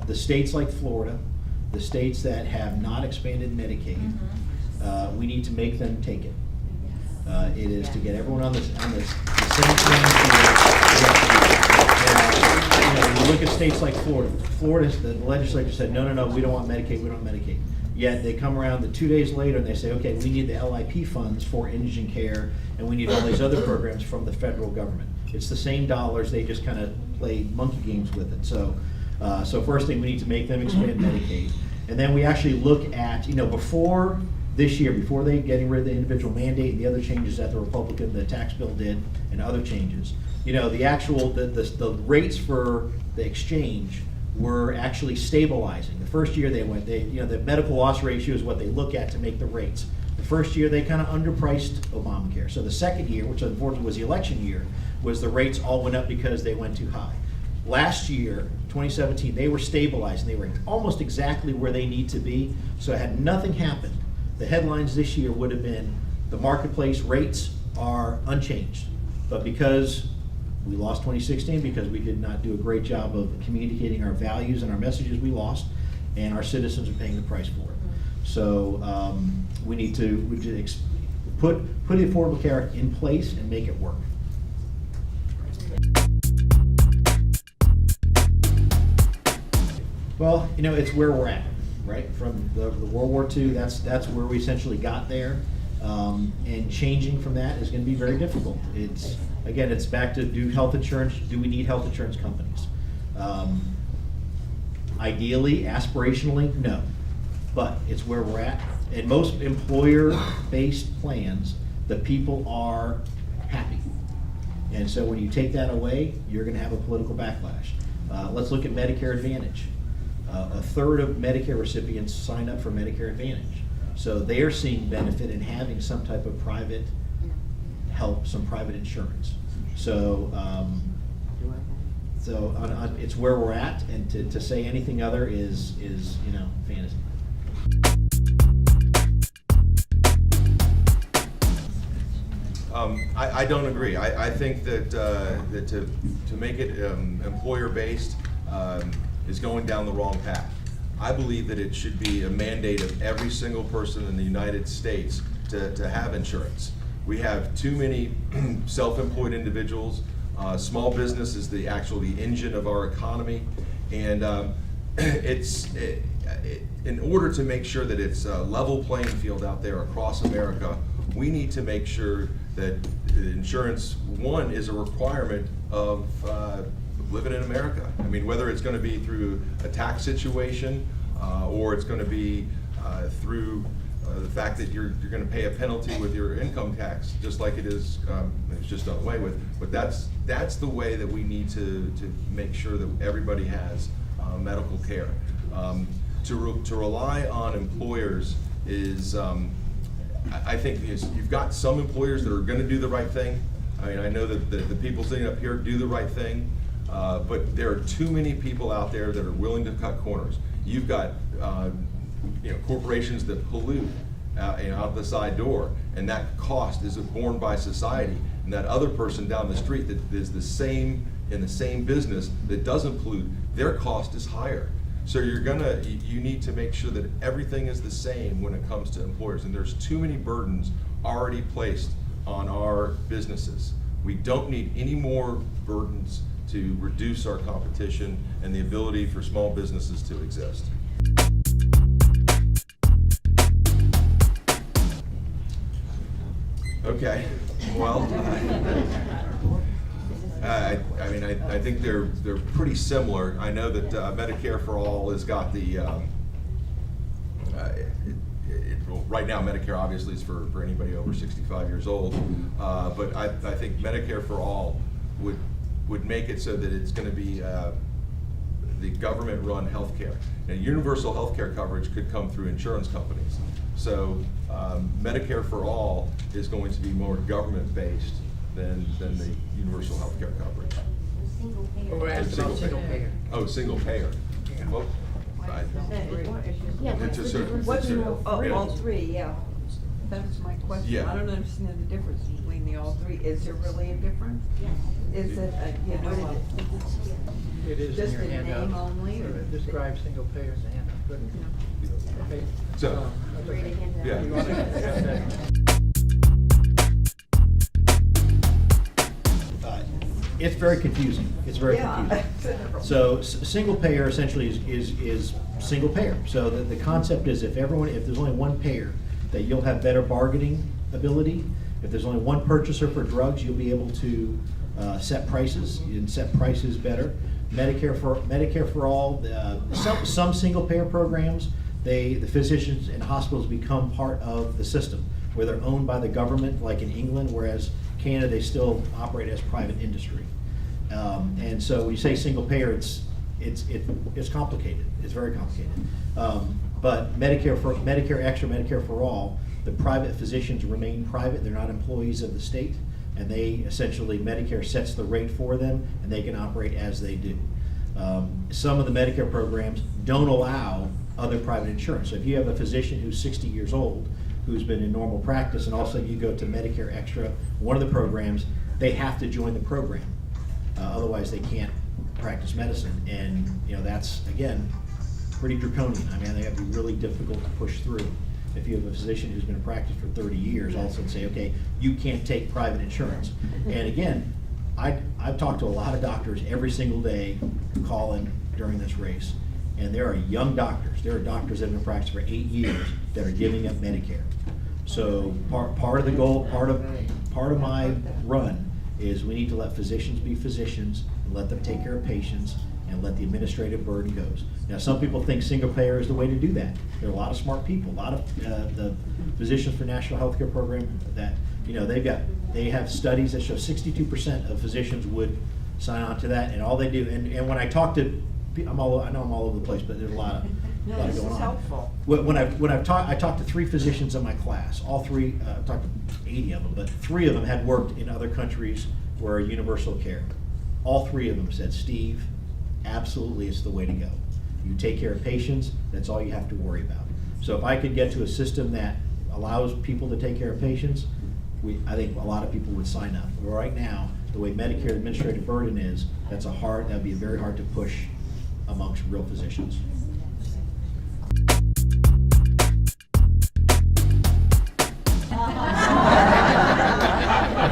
The states like Florida the states that have not expanded Medicaid, we need to make them take it. It is to get everyone on the same playing field. When you look at states like Florida, the legislature said, no, we don't want Medicaid, we don't want Medicaid. Yet they come around 2 days later and they say, okay, we need the LIP funds for indigent care, and we need all these other programs from the federal government. It's the same dollars, they just kind of play monkey games with it. So first thing, we need to make them expand Medicaid. And then we actually look at, before this year, before they getting rid of the individual mandate and the other changes that the tax bill did and other changes, the rates for the exchange were actually stabilizing. The first year the medical loss ratio is what they look at to make the rates. The first year they kind of underpriced Obamacare. So the second year, which unfortunately was the election year, was the rates all went up because they went too high. Last year, 2017, they were stabilizing. They were almost exactly where they need to be. So had nothing happened, the headlines this year would have been the marketplace rates are unchanged. But because we lost 2016, because we did not do a great job of communicating our values and our messages, we lost, and our citizens are paying the price for it. So we need to put the Affordable Care Act in place and make it work. Well, it's where we're at, right? From the World War II, that's where we essentially got there. And changing from that is going to be very difficult. It's back to do we need health insurance companies? Ideally, aspirationally, no. But it's where we're at. In most employer-based plans, the people are happy. And so when you take that away, you're going to have a political backlash. Let's look at Medicare Advantage. A third of Medicare recipients sign up for Medicare Advantage. So they are seeing benefit in having some type of private help, some private insurance. So, it's where we're at, and to say anything other is fantasy. I don't agree. I think that to make it employer-based is going down the wrong path. I believe that it should be a mandate of every single person in the United States to have insurance. We have too many self-employed individuals. Small business is the engine of our economy, and in order to make sure that it's a level playing field out there across America, we need to make sure that insurance, one, is a requirement of living in America. I mean, whether it's going to be through a tax situation or it's going to be through the fact that you're going to pay a penalty with your income tax, just like it is, it's just done away with. But that's the way that we need to make sure that everybody has medical care. To rely on employers is, I think you've got some employers that are going to do the right thing. I mean, I know that the people sitting up here do the right thing, but there are too many people out there that are willing to cut corners. You've got corporations that pollute out the side door, and that cost is borne by society. And that other person down the street that is in the same business that doesn't pollute, their cost is higher. So you need to make sure that everything is the same when it comes to employers, and there's too many burdens already placed on our businesses. We don't need any more burdens to reduce our competition and the ability for small businesses to exist. Okay, well, I think they're pretty similar. I know that Medicare for All has got the, right now Medicare obviously is for anybody over 65 years old, but I think Medicare for All would make it so that it's going to be the government-run health care. Now, universal health care coverage could come through insurance companies. So Medicare for All is going to be more government-based than the universal health care coverage. We're asking about single payer. Oh, single payer. Yeah. Well, All three, yeah. That's my question. Yeah. I don't understand the difference between the all three. Is there really a difference? Is it, It is in just your a handout. name only, or? It describes single payer in the handout. So, yeah. It's very confusing. It's very Yeah. confusing. So single payer essentially is single payer. So the concept is if there's only one payer, that you'll have better bargaining ability. If there's only one purchaser for drugs, you'll be able to set prices and set prices better. Medicare for all. Some single payer programs, the physicians and hospitals become part of the system where they're owned by the government, like in England, whereas Canada, they still operate as private industry. And so when you say single payer, it's complicated. It's very complicated. But Medicare Extra, Medicare for All, the private physicians remain private. They're not employees of the state, and they essentially, Medicare sets the rate for them, and they can operate as they do. Some of the Medicare programs don't allow other private insurance. So if you have a physician who's 60 years old, who's been in normal practice, and also you go to Medicare Extra, one of the programs, they have to join the program. Otherwise, they can't practice medicine. And that's, again, pretty draconian. I mean, they have to be really difficult to push through. If you have a physician who's been in practice for 30 years, all of a sudden say, okay, you can't take private insurance. And again, I've talked to a lot of doctors every single day calling during this race. And there are young doctors. There are doctors that have been practicing for 8 years that are giving up Medicare. So part of the goal, part of my run is we need to let physicians be physicians and let them take care of patients and let the administrative burden goes. Now, some people think single payer is the way to do that. There are a lot of smart people, a lot of the Physicians for National Healthcare Program that they have studies that show 62% of physicians would sign on to that, and all they do. And when I talk to I know I'm all over the place, but there's a lot This going is on. helpful. I talked to 3 physicians in my class. All 3, I talked to 80 of them, but 3 of them had worked in other countries where universal care. All 3 of them said, Steve, absolutely it's the way to go. You take care of patients, that's all you have to worry about. So if I could get to a system that allows people to take care of patients, I think a lot of people would sign up. But right now, the way Medicare administrative burden is, that'd be very hard to push amongst real physicians.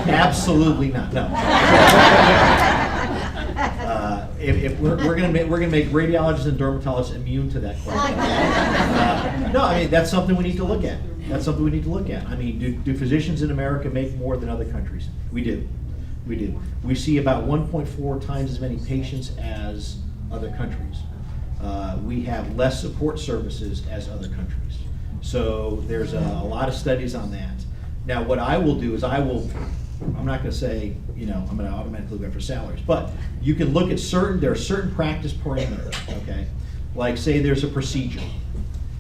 Absolutely not. No. If we're gonna make radiologists and dermatologists immune to that question. No, I mean that's something we need to look at. I mean, do physicians in America make more than other countries? We do. We see about 1.4 times as many patients as other countries. We have less support services as other countries. So there's a lot of studies on that. Now, what I will do is I'm not going to say, I'm going to automatically go for salaries, but you can look at there are certain practice parameters, okay? Like say there's a procedure,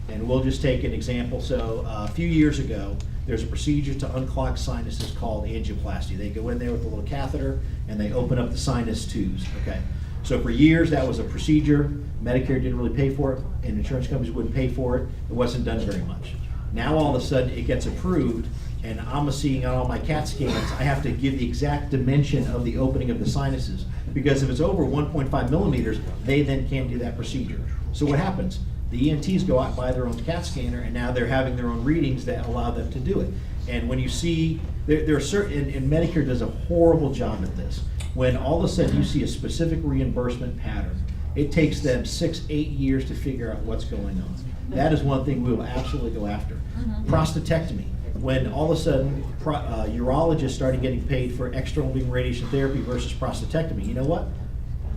and we'll just take an example. So a few years ago, there's a procedure to unclog sinuses called angioplasty. They go in there with a little catheter and they open up the sinus tubes, okay? So for years that was a procedure. Medicare didn't really pay for it, and insurance companies wouldn't pay for it. It wasn't done very much. Now all of a sudden it gets approved, and I'm seeing on all my CAT scans, I have to give the exact dimension of the opening of the sinuses, because if it's over 1.5 millimeters, they then can't do that procedure. So what happens? The ENTs go out and buy their own CAT scanner, and now they're having their own readings that allow them to do it. And when you see, there are certain, and Medicare does a horrible job at this, when all of a sudden you see a specific reimbursement pattern, it takes them 6-8 years to figure out what's going on. That is one thing we will absolutely go after. Prostatectomy. When all of a sudden urologists started getting paid for external beam radiation therapy versus prostatectomy, you know what?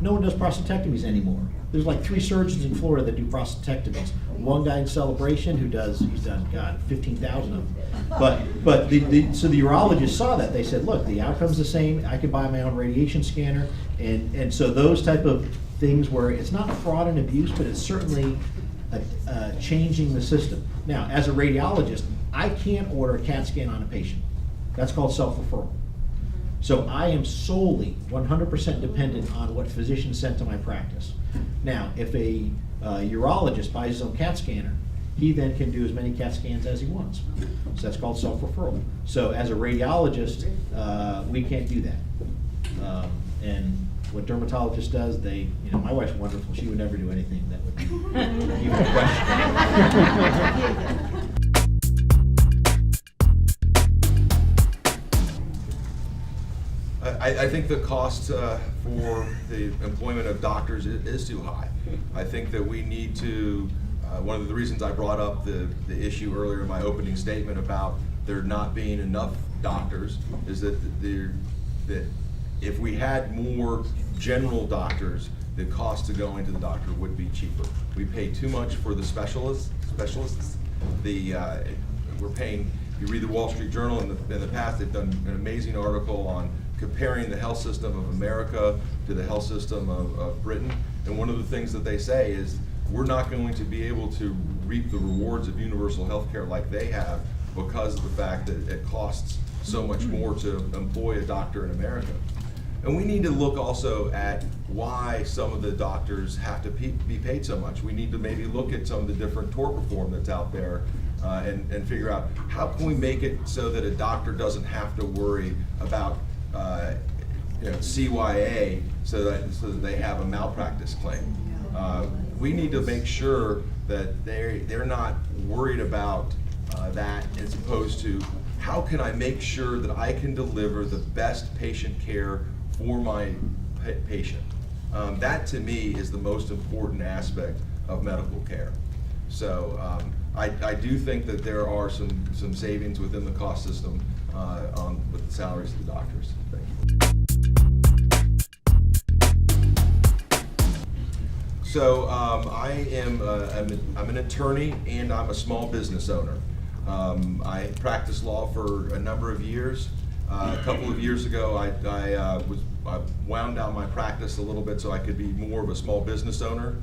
No one does prostatectomies anymore. There's like 3 surgeons in Florida that do prostatectomies. One guy in Celebration he's done, God, 15,000 of them. But so the urologists saw that. They said, look, the outcome's the same. I could buy my own radiation scanner. And so those type of things where it's not fraud and abuse, but it's certainly changing the system. Now, as a radiologist, I can't order a CAT scan on a patient. That's called self-referral. So I am solely 100% dependent on what physicians sent to my practice. Now, if a urologist buys his own CAT scanner, he then can do as many CAT scans as he wants. So that's called self-referral. So as a radiologist, we can't do that. And what dermatologist does, they, my wife's wonderful, she would never do anything that would be even questionable. I think the cost for the employment of doctors is too high. I think that we need to, one of the reasons I brought up the issue earlier in my opening statement about there not being enough doctors is that that if we had more general doctors, the cost to going to the doctor would be cheaper. We pay too much for the specialists. We're paying, you read the Wall Street Journal in the past, they've done an amazing article on comparing the health system of America to the health system of Britain. And one of the things that they say is we're not going to be able to reap the rewards of universal health care like they have because of the fact that it costs so much more to employ a doctor in America. And we need to look also at why some of the doctors have to be paid so much. We need to maybe look at some of the different tort reform that's out there and figure out how can we make it so that a doctor doesn't have to worry about CYA so that they have a malpractice claim. We need to make sure that they're not worried about that as opposed to how can I make sure that I can deliver the best patient care for my patient. That to me is the most important aspect of medical care. So I do think that there are some savings within the cost system with the salaries of the doctors. Thank you. So I'm an attorney and I'm a small business owner. I practiced law for a number of years. A couple of years ago, I wound down my practice a little bit so I could be more of a small business owner.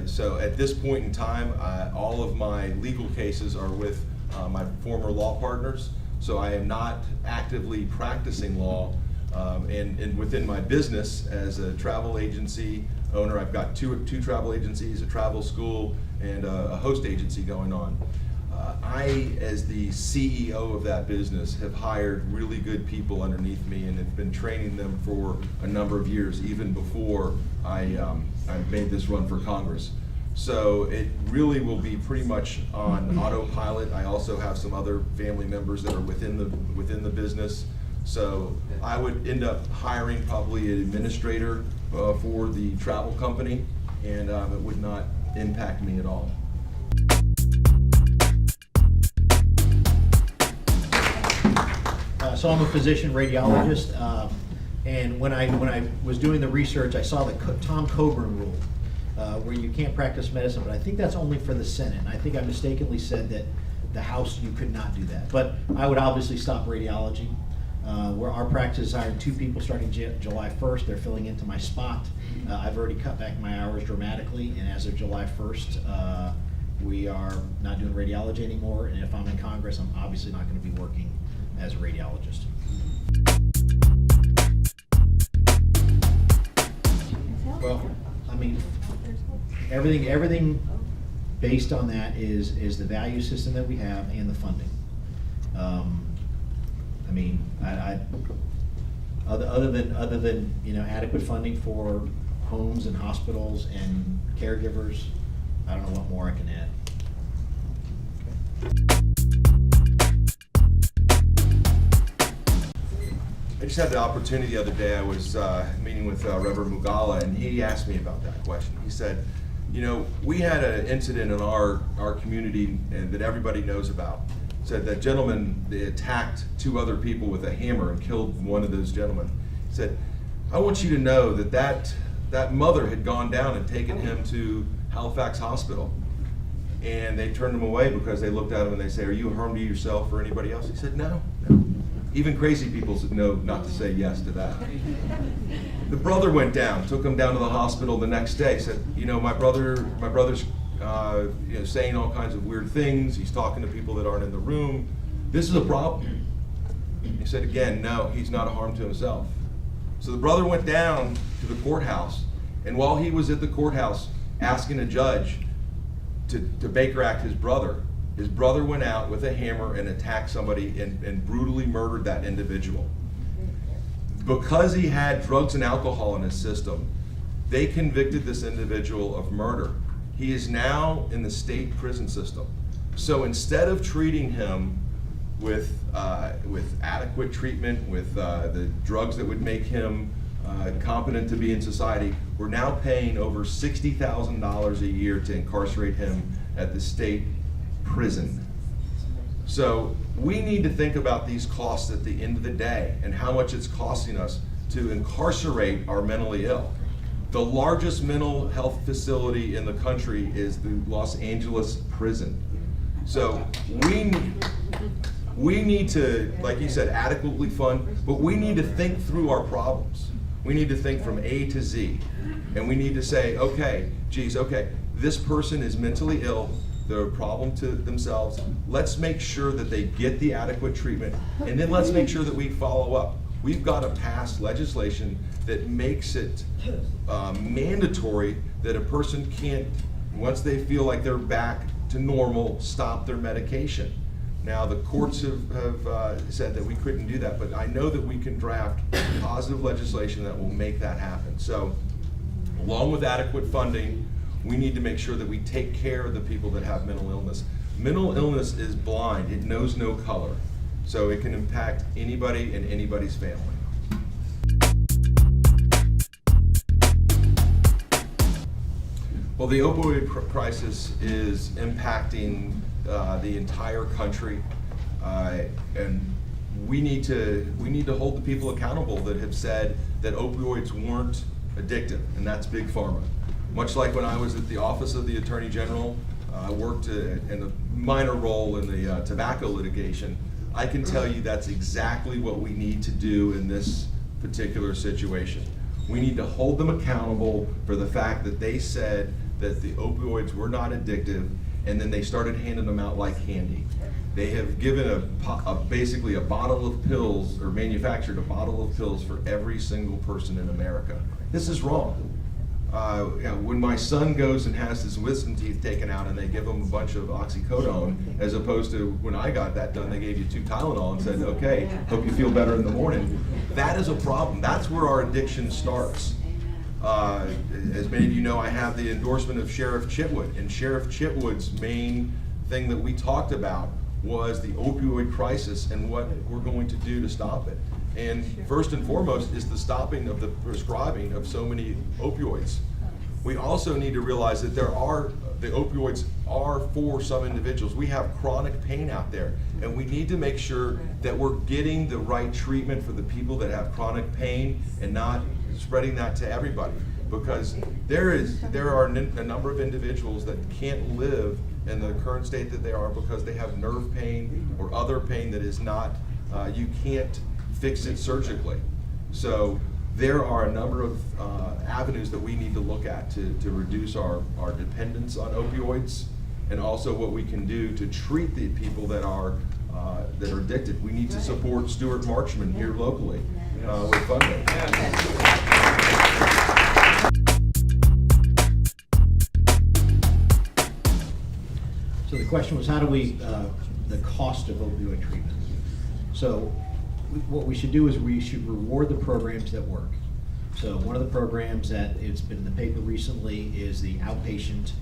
So at this point in time, all of my legal cases are with my former law partners. So I am not actively practicing law. And within my business as a travel agency owner, I've got two travel agencies, a travel school, and a host agency going on. I, as the CEO of that business, have hired really good people underneath me and have been training them for a number of years, even before I made this run for Congress. So it really will be pretty much on autopilot. I also have some other family members that are within the business. So I would end up hiring probably an administrator for the travel company, and it would not impact me at all. So I'm a physician radiologist, and when I was doing the research, I saw the Tom Coburn rule, where you can't practice medicine, but I think that's only for the Senate. And I think I mistakenly said that the House, you could not do that. But I would obviously stop radiology. Where our practice is hiring 2 people starting July 1st. They're filling into my spot. I've already cut back my hours dramatically, and as of July 1st, we are not doing radiology anymore. And if I'm in Congress, I'm obviously not going to be working as a radiologist. Well, I mean, everything based on that is the value system that we have and the funding. I mean, other than adequate funding for homes and hospitals and caregivers, I don't know what more I can add. I just had the opportunity the other day. I was meeting with Reverend Mugala, and he asked me about that question. He said, we had an incident in our community that everybody knows about. Said that gentleman, they attacked 2 other people with a hammer and killed one of those gentlemen. He said, I want you to know that mother had gone down and taken him to Halifax Hospital. And they turned him away because they looked at him and they say, are you a harm to yourself or anybody else? He said, no. Even crazy people know not to say yes to that. The brother went down, took him down to the hospital the next day, said, my brother's saying all kinds of weird things. He's talking to people that aren't in the room. This is a problem. He said again, no, he's not a harm to himself. So the brother went down to the courthouse, and while he was at the courthouse asking a judge to Baker Act his brother went out with a hammer and attacked somebody and brutally murdered that individual. Because he had drugs and alcohol in his system, they convicted this individual of murder. He is now in the state prison system. So instead of treating him with adequate treatment, with the drugs that would make him competent to be in society, we're now paying over $60,000 a year to incarcerate him at the state prison. So we need to think about these costs at the end of the day and how much it's costing us to incarcerate our mentally ill. The largest mental health facility in the country is the Los Angeles prison. So we need to, like you said, adequately fund, but we need to think through our problems. We need to think from A to Z. And we need to say, okay, geez, okay, this person is mentally ill, they're a problem to themselves. Let's make sure that they get the adequate treatment, and then let's make sure that we follow up. We've got to pass legislation that makes it mandatory that a person can't, once they feel like they're back to normal, stop their medication. Now, the courts have said that we couldn't do that, but I know that we can draft positive legislation that will make that happen. So, along with adequate funding, we need to make sure that we take care of the people that have mental illness. Mental illness is blind, it knows no color. So it can impact anybody and anybody's family. Well, the opioid crisis is impacting the entire country, and we need to hold the people accountable that have said that opioids weren't addictive, and that's Big Pharma. Much like when I was at the Office of the Attorney General, I worked in a minor role in the tobacco litigation. I can tell you that's exactly what we need to do in this particular situation. We need to hold them accountable for the fact that they said that the opioids were not addictive, and then they started handing them out like candy. They have given basically a bottle of pills, or manufactured a bottle of pills for every single person in America. This is wrong. When my son goes and has his wisdom teeth taken out and they give him a bunch of oxycodone, as opposed to when I got that done, they gave you 2 Tylenol and said, okay, hope you feel better in the morning. That is a problem. That's where our addiction starts. As many of you know, I have the endorsement of Sheriff Chitwood, and Sheriff Chitwood's main thing that we talked about was the opioid crisis and what we're going to do to stop it. And first and foremost is the stopping of the prescribing of so many opioids. We also need to realize that the opioids are for some individuals. We have chronic pain out there, and we need to make sure that we're getting the right treatment for the people that have chronic pain and not spreading that to everybody. Because there are a number of individuals that can't live in the current state that they are because they have nerve pain or other pain that is not, you can't fix it surgically. So there are a number of avenues that we need to look at to reduce our dependence on opioids, and also what we can do to treat the people that are addicted. We need to support Stuart Marchman here locally with funding. So the question was, how do we, the cost of opioid treatment? So what we should do is we should reward the programs that work. So one of the programs that it's been in the paper recently is the outpatient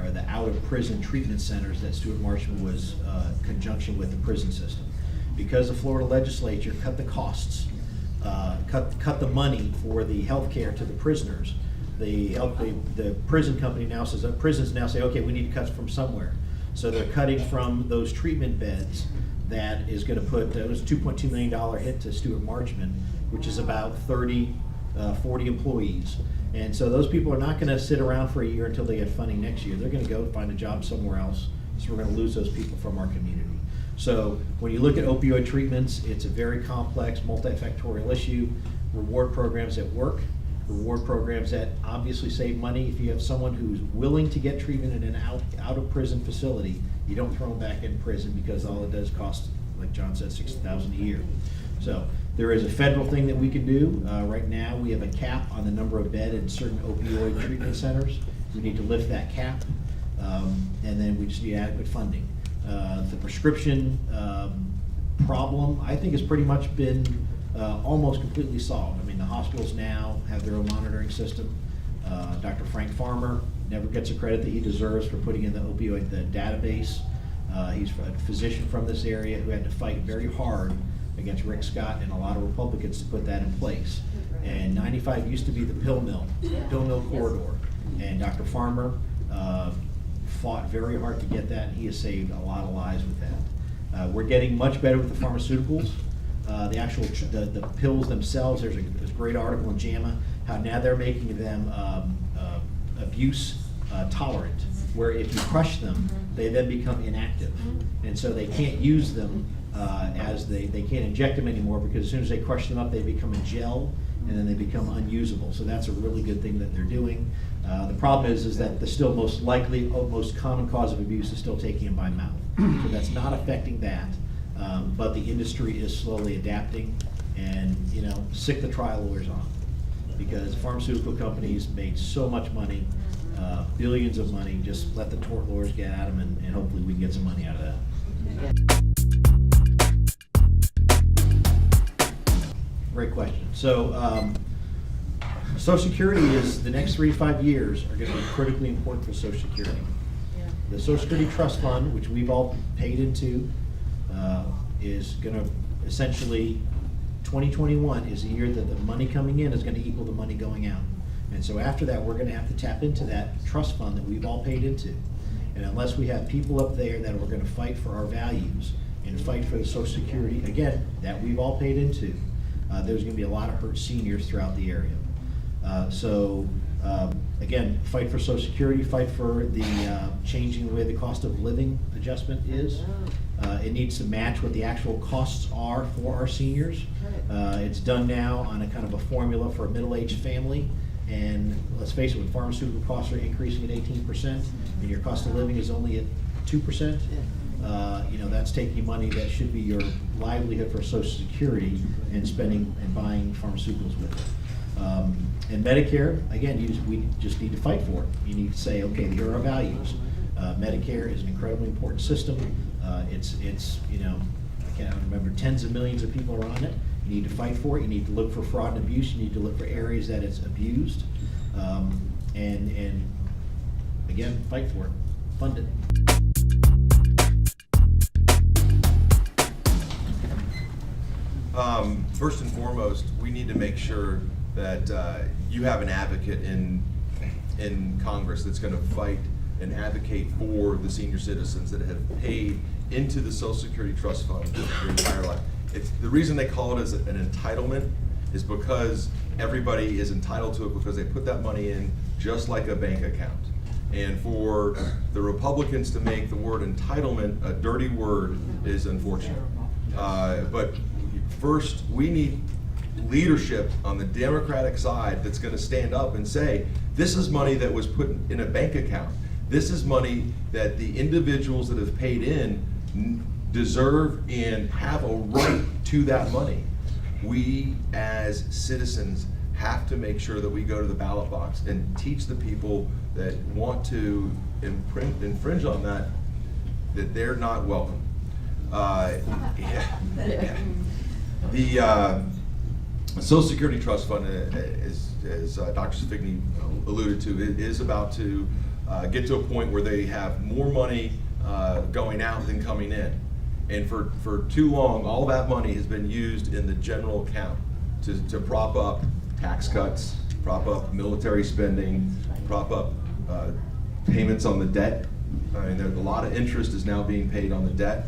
or the out-of-prison treatment centers that Stuart Marchman was in conjunction with the prison system. Because the Florida legislature cut the costs, cut the money for the health care to the prisoners, the prison company now says, prisons now say, okay, we need to cut from somewhere. So they're cutting from those treatment beds. That is going to put, it was a $2.2 million hit to Stuart Marchman, which is about 40 employees. And so those people are not going to sit around for a year until they get funding next year. They're going to go find a job somewhere else. So we're going to lose those people from our community. So when you look at opioid treatments, it's a very complex, multifactorial issue. Reward programs that work, reward programs that obviously save money. If you have someone who's willing to get treatment in an out of prison facility, you don't throw them back in prison, because all it does cost, like John said, $60,000 a year. So there is a federal thing that we can do. Right now, we have a cap on the number of beds in certain opioid treatment centers. We need to lift that cap, and then we just need adequate funding. The prescription problem, I think, has pretty much been almost completely solved. I mean, the hospitals now have their own monitoring system. Dr. Frank Farmer never gets the credit that he deserves for putting in the opioid database. He's a physician from this area who had to fight very hard against Rick Scott and a lot of Republicans to put that in place. And 95 used to be the pill mill corridor. And Dr. Farmer fought very hard to get that, and he has saved a lot of lives with that. We're getting much better with the pharmaceuticals. The actual the pills themselves, there's a great article in JAMA, how now they're making them abuse tolerant, where if you crush them, they then become inactive. And so they can't use them as they can't inject them anymore, because as soon as they crush them up, they become a gel, and then they become unusable. So that's a really good thing that they're doing. The problem is that the still most likely, most common cause of abuse is still taking them by mouth. So that's not affecting that, but the industry is slowly adapting, and sick the trial lawyers on, because pharmaceutical companies made so much money, billions of money. Just let the tort lawyers get at them, and hopefully we can get some money out of that. Great question. So, Social Security is, the next 3 to 5 years are going to be critically important for Social Security. The Social Security Trust Fund, which we've all paid into, is going to essentially, 2021 is a year that the money coming in is going to equal the money going out. And so after that, we're going to have to tap into that trust fund that we've all paid into. And unless we have people up there that are going to fight for our values and fight for the Social Security, again, that we've all paid into, there's going to be a lot of hurt seniors throughout the area. Again, fight for Social Security, fight for the changing the way the cost of living adjustment is. It needs to match what the actual costs are for our seniors. It's done now on a kind of a formula for a middle-aged family. And let's face it, when pharmaceutical costs are increasing at 18% and your cost of living is only at 2%, that's taking money that should be your livelihood for Social Security and spending and buying pharmaceuticals with it. And Medicare, again, we just need to fight for it. You need to say, okay, here are our values. Medicare is an incredibly important system. It's I can't remember, tens of millions of people are on it. You need to fight for it. You need to look for fraud and abuse. You need to look for areas that it's abused. And again, fight for it. Fund it. First and foremost, we need to make sure that you have an advocate in Congress that's going to fight and advocate for the senior citizens that have paid into the Social Security Trust Fund their entire life. The reason they call it as an entitlement is because everybody is entitled to it because they put that money in just like a bank account. And for the Republicans to make the word entitlement a dirty word is unfortunate. But first, we need leadership on the Democratic side that's going to stand up and say, this is money that was put in a bank account. This is money that the individuals that have paid in deserve and have a right to that money. We as citizens have to make sure that we go to the ballot box and teach the people that want to infringe on that they're not welcome. The Social Security Trust Fund, as Dr. Savigny alluded to, it is about to get to a point where they have more money going out than coming in. And for too long, all that money has been used in the general account to prop up tax cuts, prop up military spending, prop up payments on the debt. I mean, a lot of interest is now being paid on the debt.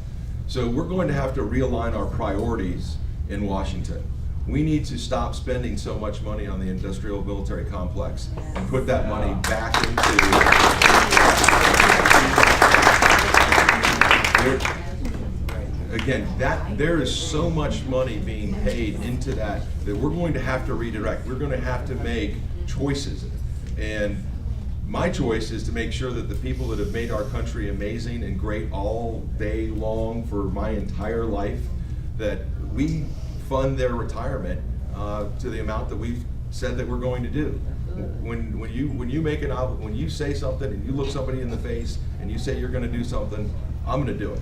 So we're going to have to realign our priorities in Washington. We need to stop spending so much money on the industrial military complex and put that money back into. Again, there is so much money being paid into that we're going to have to redirect. We're going to have to make choices. And my choice is to make sure that the people that have made our country amazing and great all day long for my entire life, that we fund their retirement to the amount that we've said that we're going to do. When you say something and you look somebody in the face and you say you're going to do something, I'm going to do it.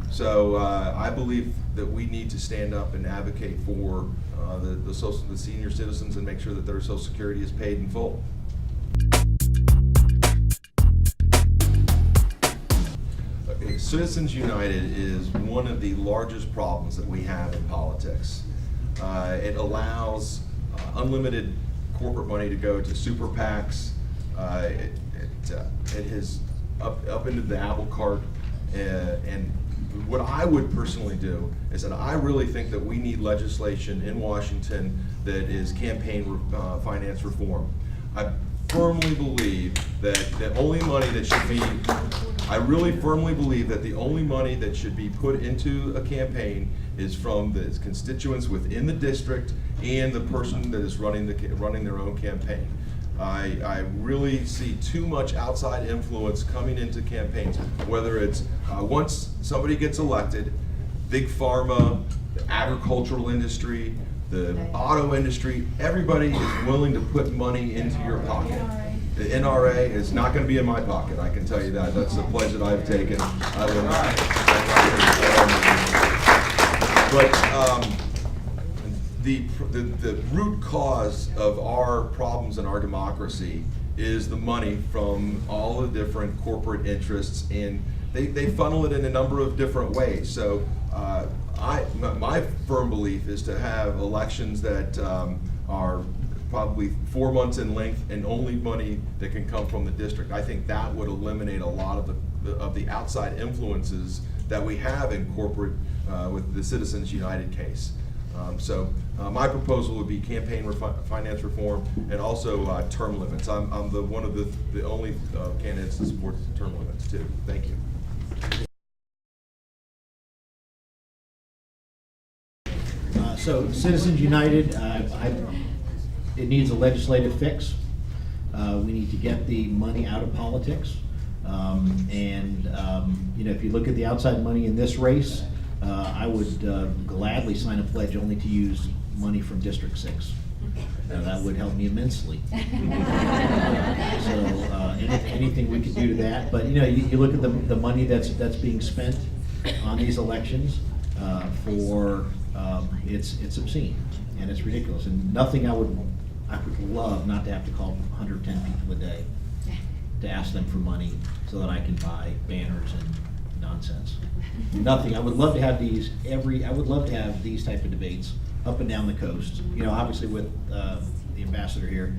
So I believe that we need to stand up and advocate for the senior citizens and make sure that their Social Security is paid in full. Citizens United is one of the largest problems that we have in politics. It allows unlimited corporate money to go to super PACs. It has up into the apple cart. And what I would personally do is that I really think that we need legislation in Washington that is campaign finance reform. I firmly believe that the only money that should be, I really firmly believe that the only money that should be put into a campaign is from the constituents within the district and the person that is running their own campaign. I really see too much outside influence coming into campaigns, whether it's once somebody gets elected, big pharma, the agricultural industry, the auto industry, everybody is willing to put money into your pocket. The NRA is not going to be in my pocket, I can tell you that. That's a pledge that I've taken. The root cause of our problems in our democracy is the money from all the different corporate interests, and they funnel it in a number of different ways. So my firm belief is to have elections that are probably 4 months in length and only money that can come from the district. I think that would eliminate a lot of the outside influences that we have in corporate with the Citizens United case. So my proposal would be campaign finance reform and also term limits. I'm one of the only candidates to support term limits too. Thank you. So Citizens United, it needs a legislative fix. We need to get the money out of politics. If you look at the outside money in this race, I would gladly sign a pledge only to use money from District 6. That would help me immensely. Anything we could do to that. But you look at the money that's being spent on these elections it's obscene and it's ridiculous. And nothing I would love not to have to call 110 people a day to ask them for money so that I can buy banners and nonsense. Nothing. I would love to have these type of debates up and down the coast. Obviously with the ambassador here,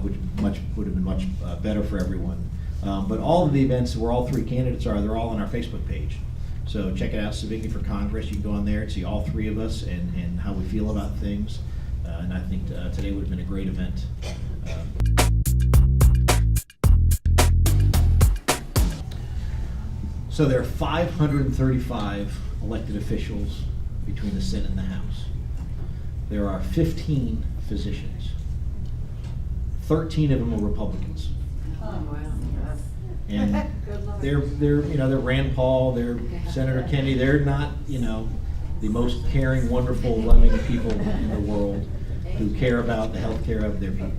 which would have been much better for everyone. But all of the events where all three candidates they're all on our Facebook page. So check it out, Savigny for Congress. You can go on there and see all three of us and how we feel about things. And I think today would have been a great event. So there are 535 elected officials between the Senate and the House. There are 15 physicians. 13 of them are Republicans. Oh, wow. And they're Rand Paul, they're Senator Kennedy. They're not, the most caring, wonderful, loving people in the world who care about the health care of their people.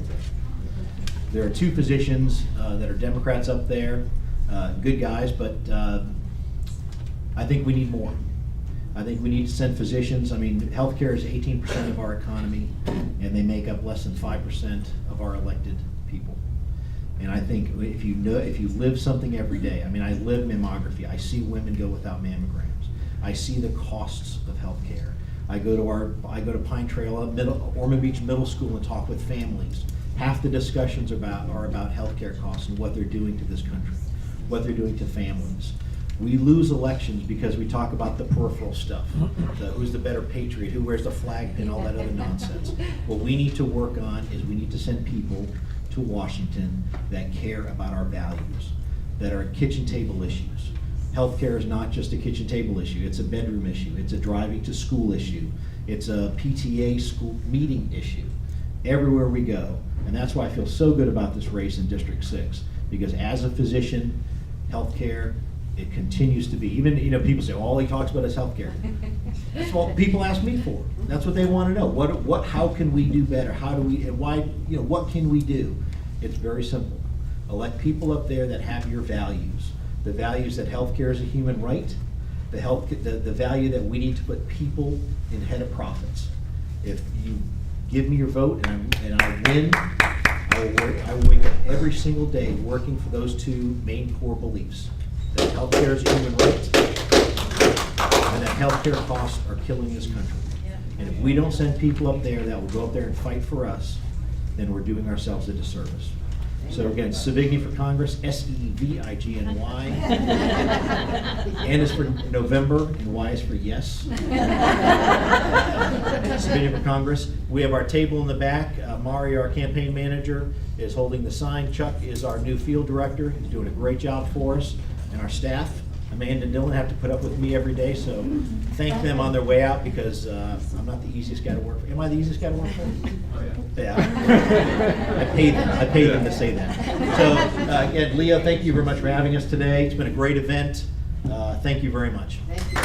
There are 2 physicians that are Democrats up there, good guys, but I think we need more. I think we need to send physicians. I mean, healthcare is 18% of our economy, and they make up less than 5% of our elected people. And I think if you live something every day, I mean, I live mammography. I see women go without mammograms. I see the costs of healthcare. I go to Pine Trail, Ormond Beach Middle School, and talk with families. Half the discussions are about healthcare costs and what they're doing to this country, what they're doing to families. We lose elections because we talk about the peripheral stuff. Who's the better patriot, who wears the flag pin, all that other nonsense. What we need to work on is we need to send people to Washington that care about our values, that are kitchen table issues. Healthcare is not just a kitchen table issue, it's a bedroom issue, it's a driving to school issue, it's a PTA school meeting issue. Everywhere we go, and that's why I feel so good about this race in District 6, because as a physician, healthcare, it continues to be. Even, people say, all he talks about is healthcare. That's what people ask me for. That's what they want to know. How can we do better? How do we, and why, what can we do? It's very simple. Elect people up there that have your values. The values that healthcare is a human right, the value that we need to put people in head of profits. If you give me your vote and I win, I will wake up every single day working for those two main core beliefs: that healthcare is a human right, and that healthcare costs are killing this country. And if we don't send people up there that will go up there and fight for us, then we're doing ourselves a disservice. So again, Savigny for Congress, Sevigny. N is for November, and Y is for yes. Savigny for Congress. We have our table in the back. Mari, our campaign manager, is holding the sign. Chuck is our new field director. He's doing a great job for us. And our staff, Amanda and Dylan, have to put up with me every day, so thank them on their way out, because I'm not the easiest guy to work for. Am I the easiest guy to work for? Yeah. I paid them to say that. So again, Leo, thank you very much for having us today. It's been a great event. Thank you very much. Thank you.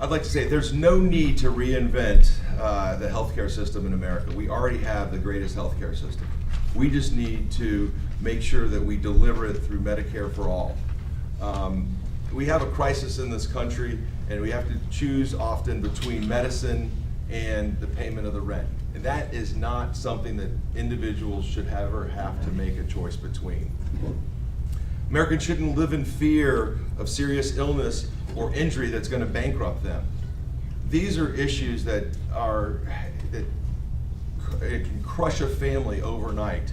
I'd like to say there's no need to reinvent the healthcare system in America. We already have the greatest healthcare system. We just need to make sure that we deliver it through Medicare for all. We have a crisis in this country, and we have to choose often between medicine and the payment of the rent. And that is not something that individuals should ever have to make a choice between. Americans shouldn't live in fear of serious illness or injury that's going to bankrupt them. These are issues that it can crush a family overnight.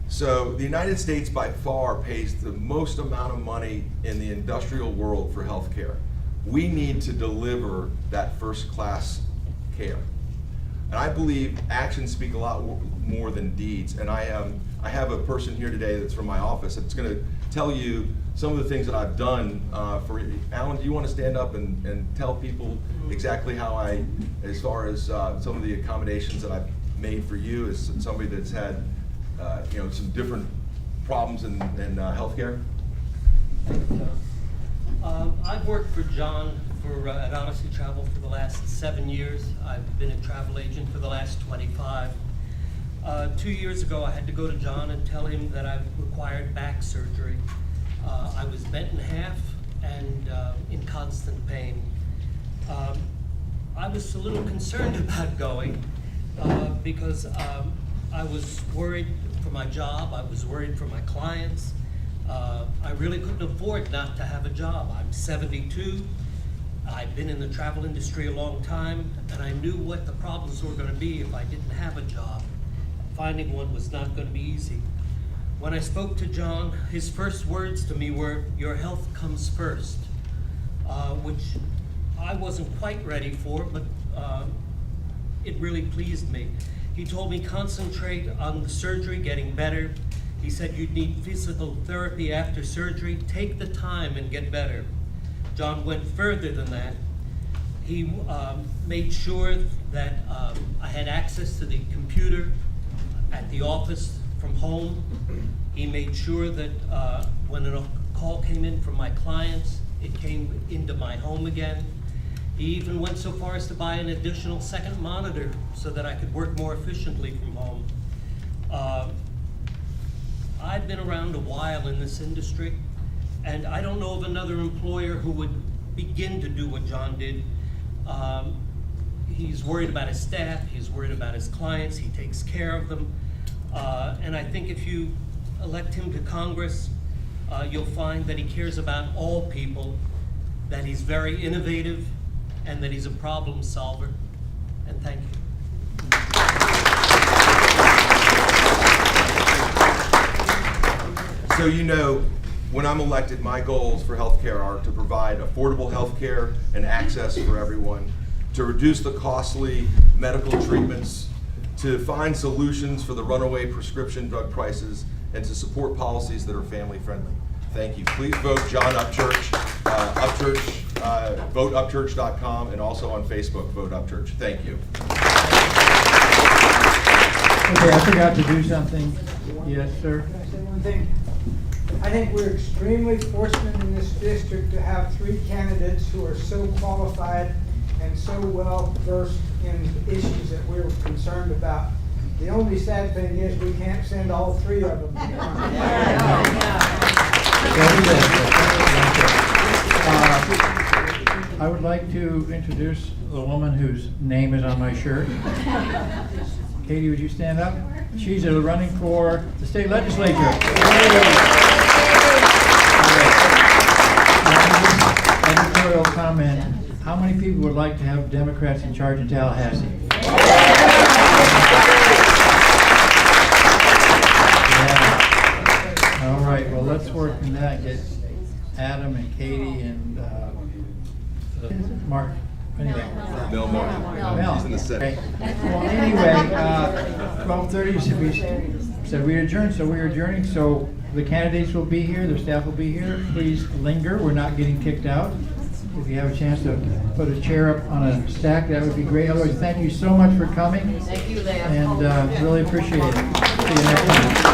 So the United States by far pays the most amount of money in the industrial world for healthcare. We need to deliver that first-class care. And I believe actions speak a lot more than deeds. And I have a person here today that's from my office that's going to tell you some of the things that I've done for you. Alan, do you want to stand up and tell people exactly how as far as some of the accommodations that I've made for you as somebody that's had some different problems in healthcare? I've worked for John at Honesty Travel for the last 7 years. I've been a travel agent for the last 25. 2 years ago, I had to go to John and tell him that I required back surgery. I was bent in half and in constant pain. I was a little concerned about going because I was worried for my job. I was worried for my clients. I really couldn't afford not to have a job. I'm 72. I've been in the travel industry a long time, and I knew what the problems were going to be if I didn't have a job. Finding one was not going to be easy. When I spoke to John, his first words to me were, "Your health comes first," which I wasn't quite ready for, but it really pleased me. He told me concentrate on the surgery getting better. He said you'd need physical therapy after surgery. Take the time and get better. John went further than that. He made sure that I had access to the computer at the office from home. He made sure that when a call came in from my clients, it came into my home again. He even went so far as to buy an additional second monitor so that I could work more efficiently from home. I've been around a while in this industry, and I don't know of another employer who would begin to do what John did. He's worried about his staff, he's worried about his clients, he takes care of them. And I think if you elect him to Congress, you'll find that he cares about all people, that he's very innovative, and that he's a problem solver. And thank you. So when I'm elected, my goals for healthcare are to provide affordable healthcare and access for everyone, to reduce the costly medical treatments, to find solutions for the runaway prescription drug prices, and to support policies that are family friendly. Thank you. Please vote John Upchurch, voteupchurch.com, and also on Facebook, Vote Upchurch. Thank you. Okay, I forgot to do something. Yes, sir? Can I say one thing? I think we're extremely fortunate in this district to have three candidates who are so qualified and so well versed in issues that we're concerned about. The only sad thing is we can't send all three of them. I would like to introduce the woman whose name is on my shirt. Katie, would you stand up? She's running for the state legislature. Editorial comment, how many people would like to have Democrats in charge in Tallahassee? Yeah. All right, well, let's work on that, get Adam and Katie and Mark. Anyway. Mel Martin. Mel. He's in the Senate. Okay. Well, anyway, 12:30, we said we adjourned, so we're adjourning. So the candidates will be here, the staff will be here. Please linger, we're not getting kicked out. If you have a chance to put a chair up on a stack, that would be great. Otherwise, thank you so much for coming. Thank you, Leah. And really appreciate it. See you next time.